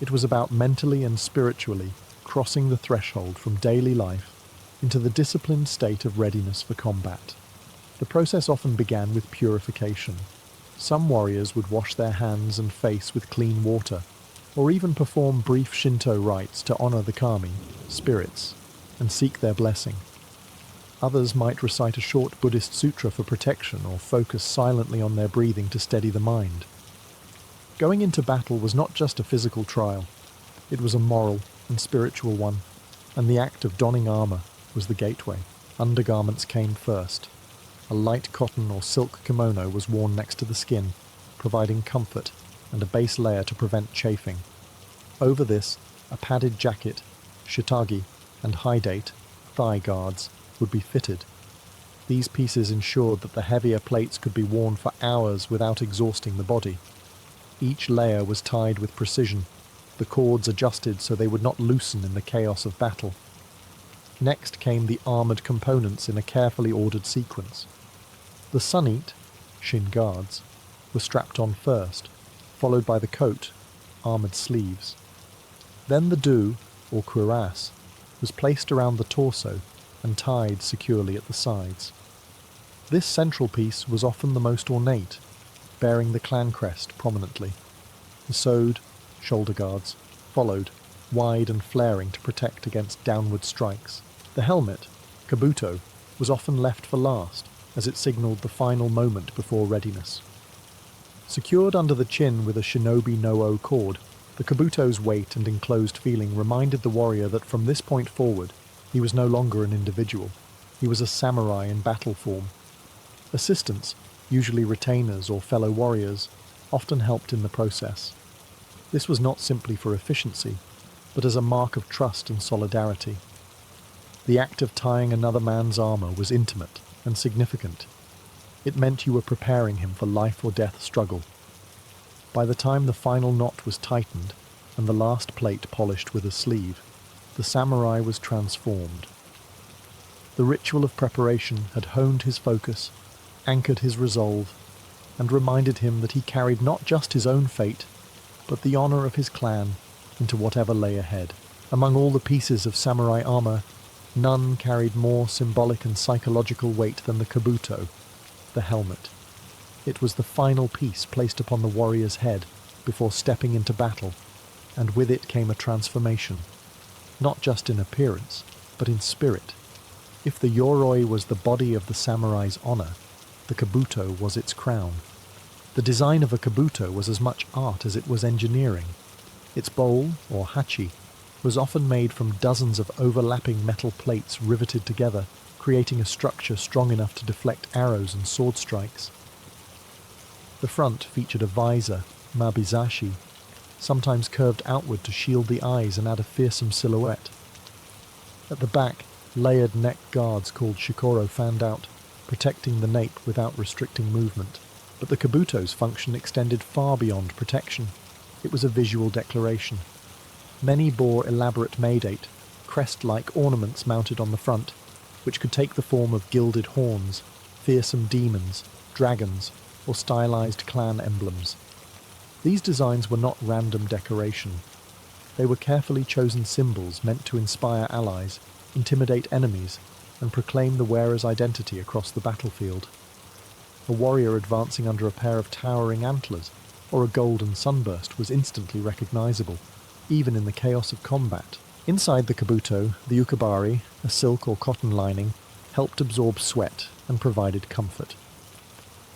it was about mentally and spiritually crossing the threshold from daily life into the disciplined state of readiness for combat. The process often began with purification. Some warriors would wash their hands and face with clean water, or even perform brief Shinto rites to honor the kami, spirits, and seek their blessing. Others might recite a short Buddhist sutra for protection or focus silently on their breathing to steady the mind. Going into battle was not just a physical trial, it was a moral and spiritual one, and the act of donning armor was the gateway. Undergarments came first. A light cotton or silk kimono was worn next to the skin, providing comfort and a base layer to prevent chafing. Over this, a padded jacket, shitagi, and hidate, thigh guards, would be fitted. These pieces ensured that the heavier plates could be worn for hours without exhausting the body. Each layer was tied with precision, the cords adjusted so they would not loosen in the chaos of battle. Next came the armoured components in a carefully ordered sequence. The sunite, shin guards, were strapped on first, followed by the coat, armoured sleeves. Then the do, or cuirass, was placed around the torso and tied securely at the sides. This central piece was often the most ornate, bearing the clan crest prominently. The sword, shoulder guards, followed, wide and flaring to protect against downward strikes. The helmet, kabuto, was often left for last, as it signalled the final moment before readiness. Secured under the chin with a shinobi no-o cord, the kabuto's weight and enclosed feeling reminded the warrior that from this point forward, he was no longer an individual. He was a samurai in battle form. Assistants, usually retainers or fellow warriors, often helped in the process. This was not simply for efficiency, but as a mark of trust and solidarity. The act of tying another man's armor was intimate and significant. It meant you were preparing him for life or death struggle. By the time the final knot was tightened and the last plate polished with a sleeve, the samurai was transformed. The ritual of preparation had honed his focus, anchored his resolve, and reminded him that he carried not just his own fate, but the honor of his clan into whatever lay ahead. Among all the pieces of samurai armor, none carried more symbolic and psychological weight than the kabuto, the helmet. It was the final piece placed upon the warrior's head before stepping into battle, and with it came a transformation, not just in appearance, but in spirit. If the yoroi was the body of the samurai's honor, the kabuto was its crown. The design of a kabuto was as much art as it was engineering. Its bowl, or hachi, was often made from dozens of overlapping metal plates riveted together, creating a structure strong enough to deflect arrows and sword strikes. The front featured a visor, mabizashi, sometimes curved outward to shield the eyes and add a fearsome silhouette. At the back, layered neck guards called shikoro fanned out, protecting the nape without restricting movement. But the kabuto's function extended far beyond protection. It was a visual declaration. Many bore elaborate maedate, crest-like ornaments mounted on the front, which could take the form of gilded horns, fearsome demons, dragons, or stylized clan emblems. These designs were not random decoration. They were carefully chosen symbols meant to inspire allies, intimidate enemies, and proclaim the wearer's identity across the battlefield. A warrior advancing under a pair of towering antlers or a golden sunburst was instantly recognizable, even in the chaos of combat. Inside the kabuto, the ukabari, a silk or cotton lining, helped absorb sweat and provided comfort.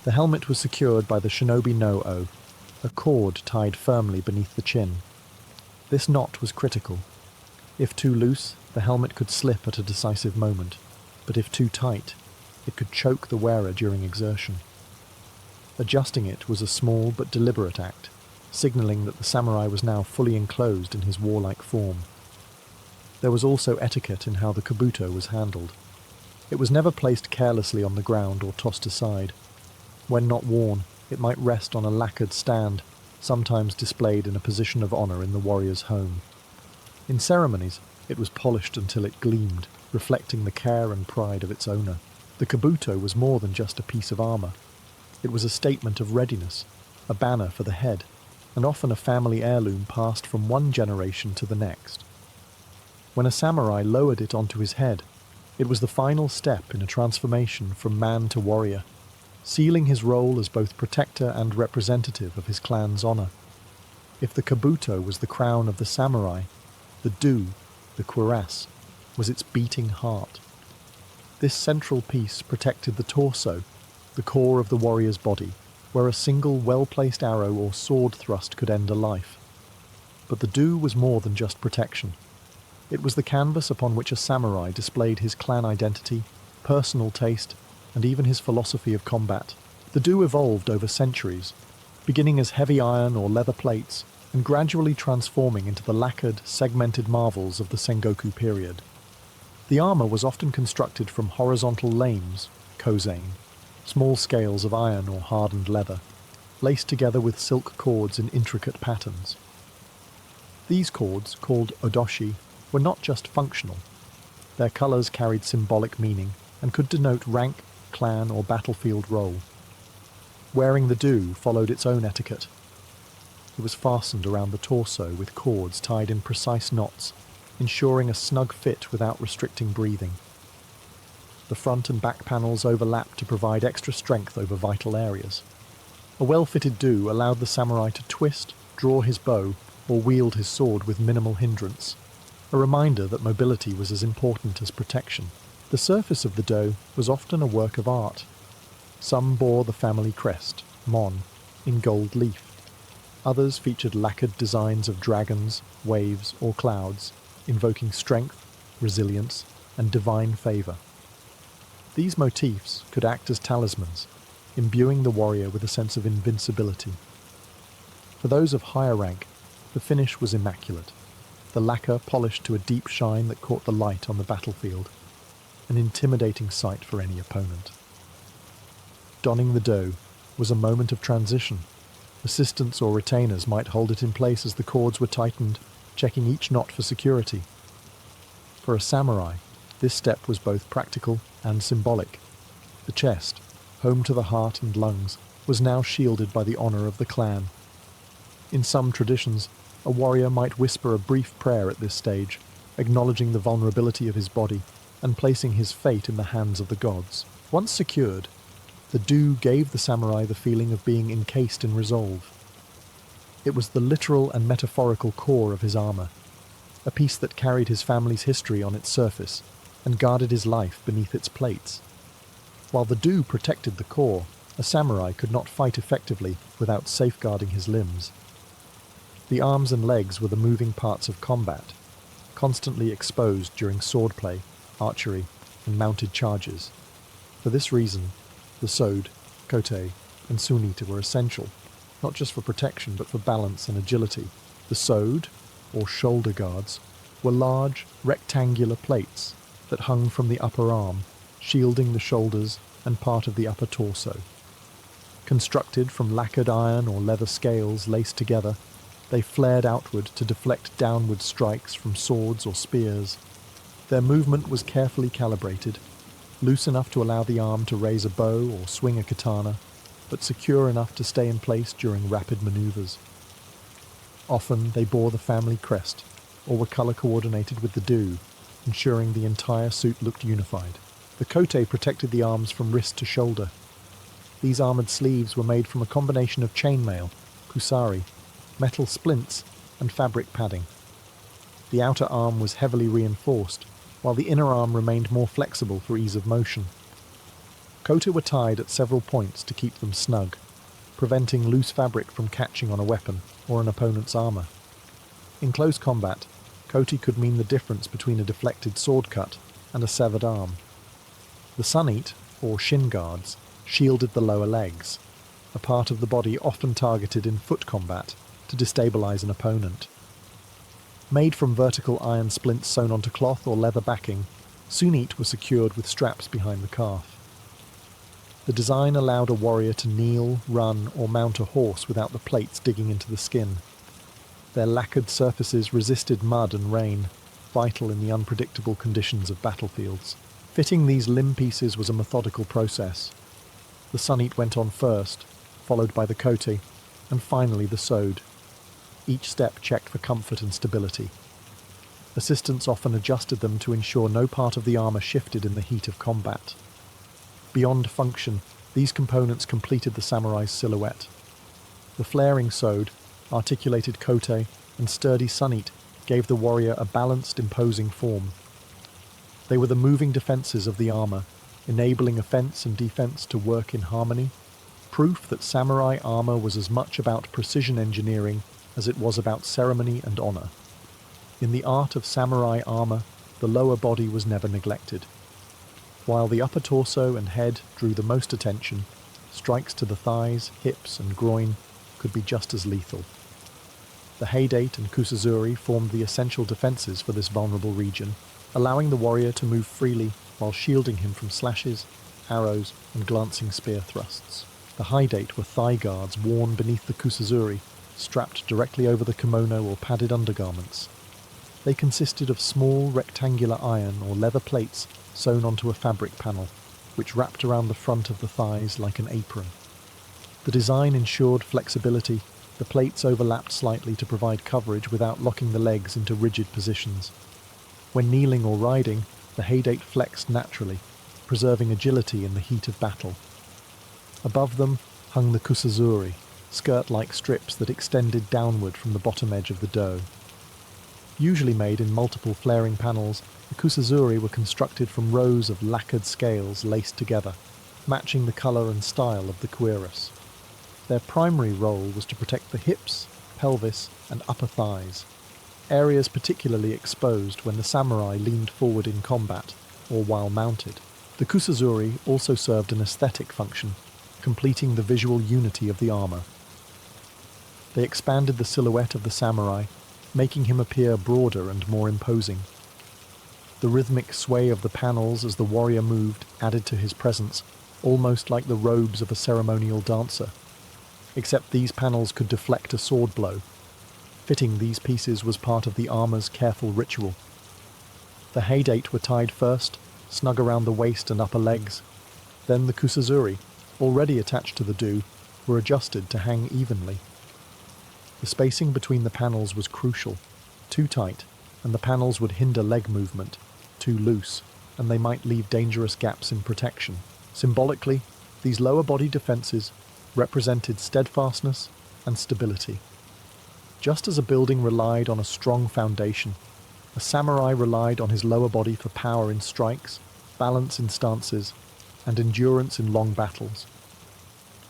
The helmet was secured by the shinobi no-o, a cord tied firmly beneath the chin. This knot was critical. If too loose, the helmet could slip at a decisive moment, but if too tight, it could choke the wearer during exertion. Adjusting it was a small but deliberate act, signalling that the samurai was now fully enclosed in his warlike form. There was also etiquette in how the kabuto was handled. It was never placed carelessly on the ground or tossed aside. When not worn, it might rest on a lacquered stand, sometimes displayed in a position of honor in the warrior's home. In ceremonies, it was polished until it gleamed, reflecting the care and pride of its owner. The kabuto was more than just a piece of armor. It was a statement of readiness, a banner for the head, and often a family heirloom passed from one generation to the next. When a samurai lowered it onto his head, it was the final step in a transformation from man to warrior, sealing his role as both protector and representative of his clan's honor. If the kabuto was the crown of the samurai, the do, the cuirass, was its beating heart. This central piece protected the torso, the core of the warrior's body, where a single well-placed arrow or sword thrust could end a life. But the do was more than just protection. It was the canvas upon which a samurai displayed his clan identity, personal taste, and even his philosophy of combat. The do evolved over centuries, beginning as heavy iron or leather plates, and gradually transforming into the lacquered, segmented marvels of the Sengoku period. The armor was often constructed from horizontal lames, kozain, small scales of iron or hardened leather, laced together with silk cords in intricate patterns. These cords, called odoshi, were not just functional. Their colors carried symbolic meaning and could denote rank, clan, or battlefield role. Wearing the do followed its own etiquette. It was fastened around the torso with cords tied in precise knots, ensuring a snug fit without restricting breathing. The front and back panels overlapped to provide extra strength over vital areas. A well-fitted do allowed the samurai to twist, draw his bow, or wield his sword with minimal hindrance, a reminder that mobility was as important as protection. The surface of the do was often a work of art. Some bore the family crest, mon, in gold leaf. Others featured lacquered designs of dragons, waves, or clouds, invoking strength, resilience, and divine favor. These motifs could act as talismans, imbuing the warrior with a sense of invincibility. For those of higher rank, the finish was immaculate, the lacquer polished to a deep shine that caught the light on the battlefield, an intimidating sight for any opponent. Donning the do was a moment of transition. Assistants or retainers might hold it in place as the cords were tightened, checking each knot for security. For a samurai, this step was both practical and symbolic. The chest, home to the heart and lungs, was now shielded by the honor of the clan. In some traditions, a warrior might whisper a brief prayer at this stage, acknowledging the vulnerability of his body and placing his fate in the hands of the gods. Once secured, the do gave the samurai the feeling of being encased in resolve. It was the literal and metaphorical core of his armor, a piece that carried his family's history on its surface and guarded his life beneath its plates. While the do protected the core, a samurai could not fight effectively without safeguarding his limbs. The arms and legs were the moving parts of combat. constantly exposed during swordplay, archery, and mounted charges. For this reason, the sword, kote, and sunita were essential, not just for protection but for balance and agility. The sword, or shoulder guards, were large, rectangular plates that hung from the upper arm, shielding the shoulders and part of the upper torso. Constructed from lacquered iron or leather scales laced together, they flared outward to deflect downward strikes from swords or spears. Their movement was carefully calibrated, loose enough to allow the arm to raise a bow or swing a katana, but secure enough to stay in place during rapid maneuvers. Often they bore the family crest, or were color-coordinated with the do, ensuring the entire suit looked unified. The kote protected the arms from wrist to shoulder. These armoured sleeves were made from a combination of chainmail, kusari, metal splints, and fabric padding. The outer arm was heavily reinforced, while the inner arm remained more flexible for ease of motion. Kote were tied at several points to keep them snug, preventing loose fabric from catching on a weapon or an opponent's armour. In close combat, kote could mean the difference between a deflected sword cut and a severed arm. The sunite, or shin guards, shielded the lower legs, a part of the body often targeted in foot combat to destabilize an opponent. Made from vertical iron splints sewn onto cloth or leather backing, sunite were secured with straps behind the calf. The design allowed a warrior to kneel, run, or mount a horse without the plates digging into the skin. Their lacquered surfaces resisted mud and rain, vital in the unpredictable conditions of battlefields. Fitting these limb pieces was a methodical process. The sunite went on first, followed by the kote, and finally the sword. Each step checked for comfort and stability. Assistants often adjusted them to ensure no part of the armour shifted in the heat of combat. Beyond function, these components completed the samurai's silhouette. The flaring sword, articulated kote, and sturdy sunite gave the warrior a balanced, imposing form. They were the moving defences of the armour, enabling offence and defence to work in harmony, proof that samurai armour was as much about precision engineering as it was about ceremony and honour. In the art of samurai armour, the lower body was never neglected. While the upper torso and head drew the most attention, strikes to the thighs, hips, and groin could be just as lethal. The heidate and kusazuri formed the essential defences for this vulnerable region, allowing the warrior to move freely while shielding him from slashes, arrows, and glancing spear thrusts. The heidate were thigh guards worn beneath the kusazuri, strapped directly over the kimono or padded undergarments. They consisted of small rectangular iron or leather plates sewn onto a fabric panel, which wrapped around the front of the thighs like an apron. The design ensured flexibility. The plates overlapped slightly to provide coverage without locking the legs into rigid positions. When kneeling or riding, the heidate flexed naturally, preserving agility in the heat of battle. Above them hung the kusazuri, skirt-like strips that extended downward from the bottom edge of the do. Usually made in multiple flaring panels, the kusazuri were constructed from rows of lacquered scales laced together, matching the colour and style of the cuirass. Their primary role was to protect the hips, pelvis, and upper thighs, areas particularly exposed when the samurai leaned forward in combat or while mounted. The kusazuri also served an aesthetic function, completing the visual unity of the armour. They expanded the silhouette of the samurai, making him appear broader and more imposing. The rhythmic sway of the panels as the warrior moved added to his presence, almost like the robes of a ceremonial dancer. Except these panels could deflect a sword blow. Fitting these pieces was part of the armour's careful ritual. The heidate were tied first, snug around the waist and upper legs. Then the kusazuri, already attached to the do, were adjusted to hang evenly. The spacing between the panels was crucial. Too tight, and the panels would hinder leg movement. Too loose, and they might leave dangerous gaps in protection. Symbolically, these lower body defences represented steadfastness and stability. Just as a building relied on a strong foundation, a samurai relied on his lower body for power in strikes, balance in stances, and endurance in long battles.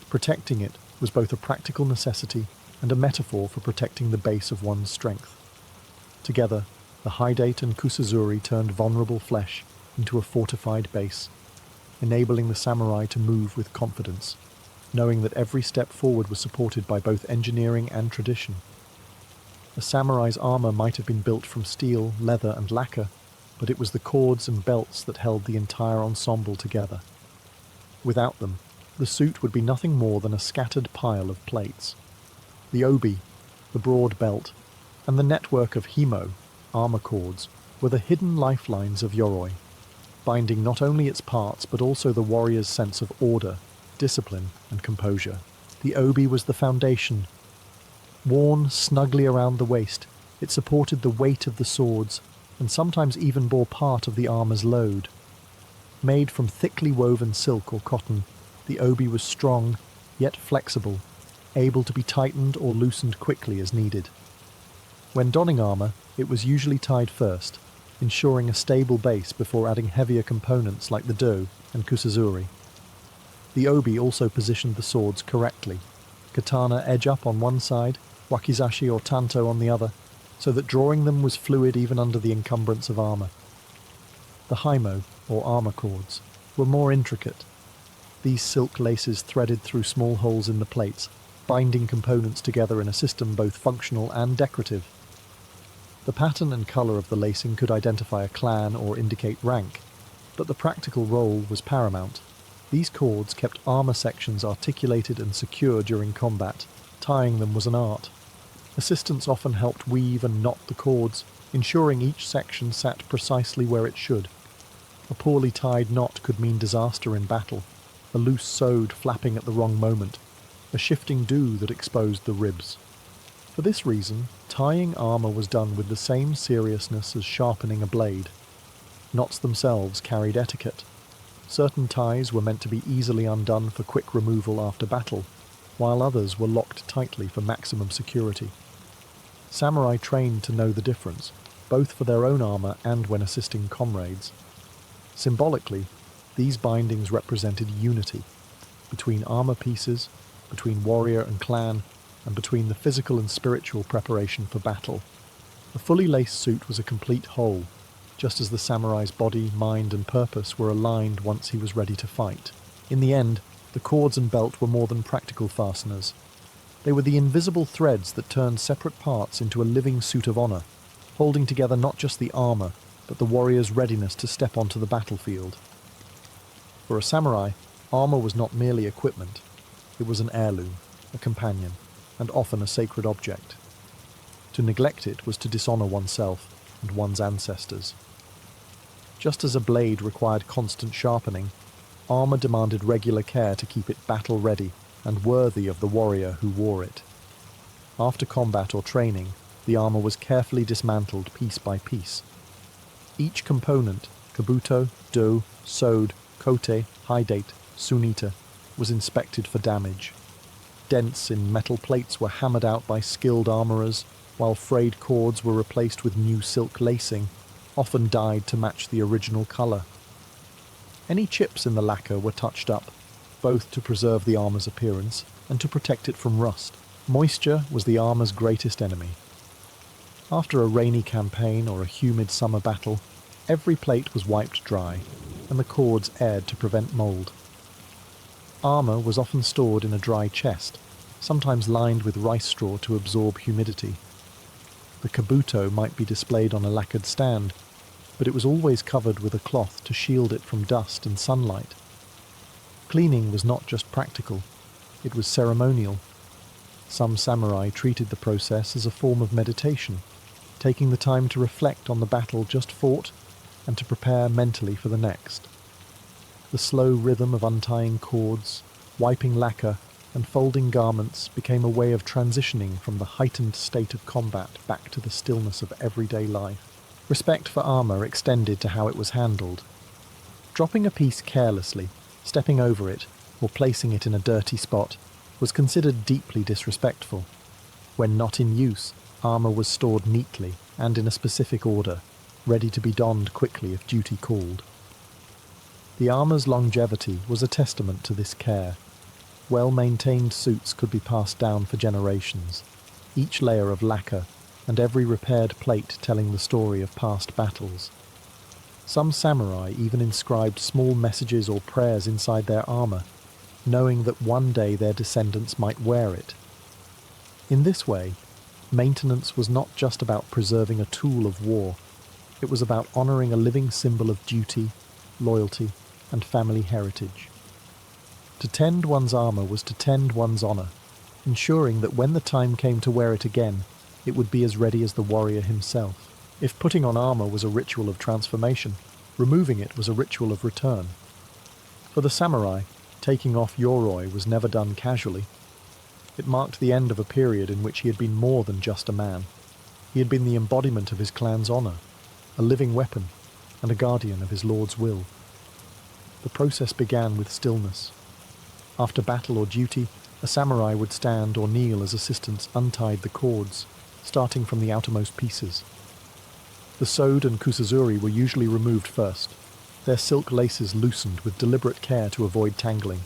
Protecting it was both a practical necessity and a metaphor for protecting the base of one's strength. Together, The Hydate and Kusazuri turned vulnerable flesh into a fortified base, enabling the samurai to move with confidence, knowing that every step forward was supported by both engineering and tradition. A samurai's armor might have been built from steel, leather, and lacquer, but it was the cords and belts that held the entire ensemble together. Without them, the suit would be nothing more than a scattered pile of plates. The obi, the broad belt, and the network of himo, armor cords, were the hidden lifelines of yoroi, binding not only its parts but also the warrior's sense of order, discipline, and composure. The obi was the foundation. Worn snugly around the waist, it supported the weight of the swords and sometimes even bore part of the armor's load. Made from thickly woven silk or cotton, the obi was strong, yet flexible, able to be tightened or loosened quickly as needed. When donning armor, it was usually tied first, ensuring a stable base before adding heavier components like the do and kusazuri. The obi also positioned the swords correctly, katana edge up on one side, wakizashi or tanto on the other, so that drawing them was fluid even under the encumbrance of armor. The himo, or armor cords, were more intricate. These silk laces threaded through small holes in the plates, binding components together in a system both functional and decorative. The pattern and colour of the lacing could identify a clan or indicate rank, but the practical role was paramount. These cords kept armour sections articulated and secure during combat. Tying them was an art. Assistants often helped weave and knot the cords, ensuring each section sat precisely where it should. A poorly tied knot could mean disaster in battle, a loose sewed flapping at the wrong moment, a shifting do that exposed the ribs. For this reason, tying armour was done with the same seriousness as sharpening a blade. Knots themselves carried etiquette. Certain ties were meant to be easily undone for quick removal after battle, while others were locked tightly for maximum security. Samurai trained to know the difference, both for their own armour and when assisting comrades. Symbolically, these bindings represented unity between armour pieces, between warrior and clan, and between the physical and spiritual preparation for battle. A fully laced suit was a complete whole, just as the samurai's body, mind, and purpose were aligned once he was ready to fight. In the end, the cords and belt were more than practical fasteners. They were the invisible threads that turned separate parts into a living suit of honour, holding together not just the armour, but the warrior's readiness to step onto the battlefield. For a samurai, armour was not merely equipment. It was an heirloom, a companion, and often a sacred object. To neglect it was to dishonour oneself and one's ancestors. Just as a blade required constant sharpening, armour demanded regular care to keep it battle-ready and worthy of the warrior who wore it. After combat or training, the armour was carefully dismantled piece by piece. Each component, kabuto, do, sode, kote, hydate, sunita, was inspected for damage. Dents in metal plates were hammered out by skilled armourers, while frayed cords were replaced with new silk lacing, often dyed to match the original colour. Any chips in the lacquer were touched up, both to preserve the armour's appearance and to protect it from rust. Moisture was the armour's greatest enemy. After a rainy campaign or a humid summer battle, every plate was wiped dry, and the cords aired to prevent mould. Armour was often stored in a dry chest, sometimes lined with rice straw to absorb humidity. The kabuto might be displayed on a lacquered stand, but it was always covered with a cloth to shield it from dust and sunlight. Cleaning was not just practical, it was ceremonial. Some samurai treated the process as a form of meditation, taking the time to reflect on the battle just fought and to prepare mentally for the next. The slow rhythm of untying cords, wiping lacquer, and folding garments became a way of transitioning from the heightened state of combat back to the stillness of everyday life. Respect for armour extended to how it was handled. Dropping a piece carelessly, stepping over it, or placing it in a dirty spot was considered deeply disrespectful. When not in use, armour was stored neatly and in a specific order, ready to be donned quickly if duty called. The armour's longevity was a testament to this care. Well-maintained suits could be passed down for generations. Each layer of lacquer, and every repaired plate telling the story of past battles. Some samurai even inscribed small messages or prayers inside their armor, knowing that one day their descendants might wear it. In this way, maintenance was not just about preserving a tool of war, it was about honoring a living symbol of duty, loyalty, and family heritage. To tend one's armor was to tend one's honor, ensuring that when the time came to wear it again, it would be as ready as the warrior himself. If putting on armor was a ritual of transformation, removing it was a ritual of return. For the samurai, taking off yoroi was never done casually. It marked the end of a period in which he had been more than just a man. He had been the embodiment of his clan's honor, a living weapon, and a guardian of his lord's will. The process began with stillness. After battle or duty, a samurai would stand or kneel as assistants untied the cords, starting from the outermost pieces. The sode and kusazuri were usually removed first, their silk laces loosened with deliberate care to avoid tangling.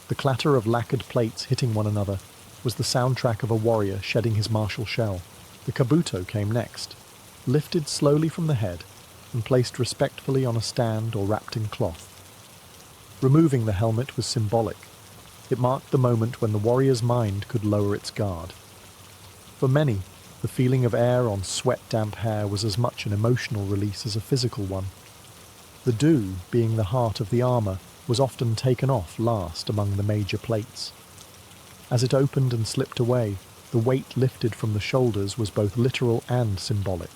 The clatter of lacquered plates hitting one another was the soundtrack of a warrior shedding his martial shell. The kabuto came next, lifted slowly from the head and placed respectfully on a stand or wrapped in cloth. Removing the helmet was symbolic. It marked the moment when the warrior's mind could lower its guard. For many, the feeling of air on sweat-damp hair was as much an emotional release as a physical one. The do, being the heart of the armor, was often taken off last among the major plates. As it opened and slipped away, the weight lifted from the shoulders was both literal and symbolic.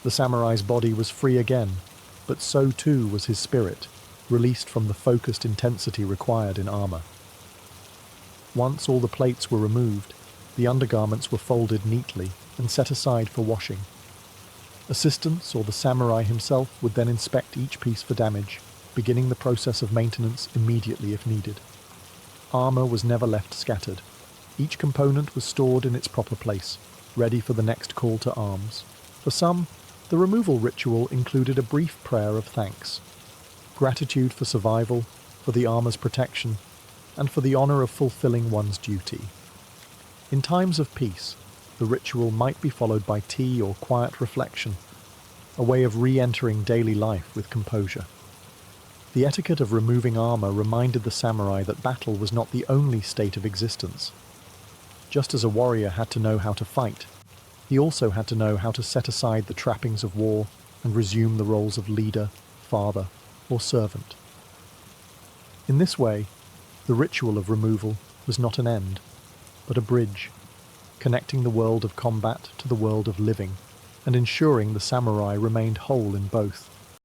The samurai's body was free again, but so too was his spirit, released from the focused intensity required in armor. Once all the plates were removed, the undergarments were folded neatly and set aside for washing. Assistants or the samurai himself would then inspect each piece for damage, beginning the process of maintenance immediately if needed. Armor was never left scattered. Each component was stored in its proper place, ready for the next call to arms. For some, the removal ritual included a brief prayer of thanks, gratitude for survival, for the armor's protection, and for the honor of fulfilling one's duty. In times of peace, the ritual might be followed by tea or quiet reflection, a way of re-entering daily life with composure. The etiquette of removing armor reminded the samurai that battle was not the only state of existence. Just as a warrior had to know how to fight, he also had to know how to set aside the trappings of war and resume the roles of leader, father, or servant. In this way, the ritual of removal was not an end, but a bridge, connecting the world of combat to the world of living, and ensuring the samurai remained whole in both.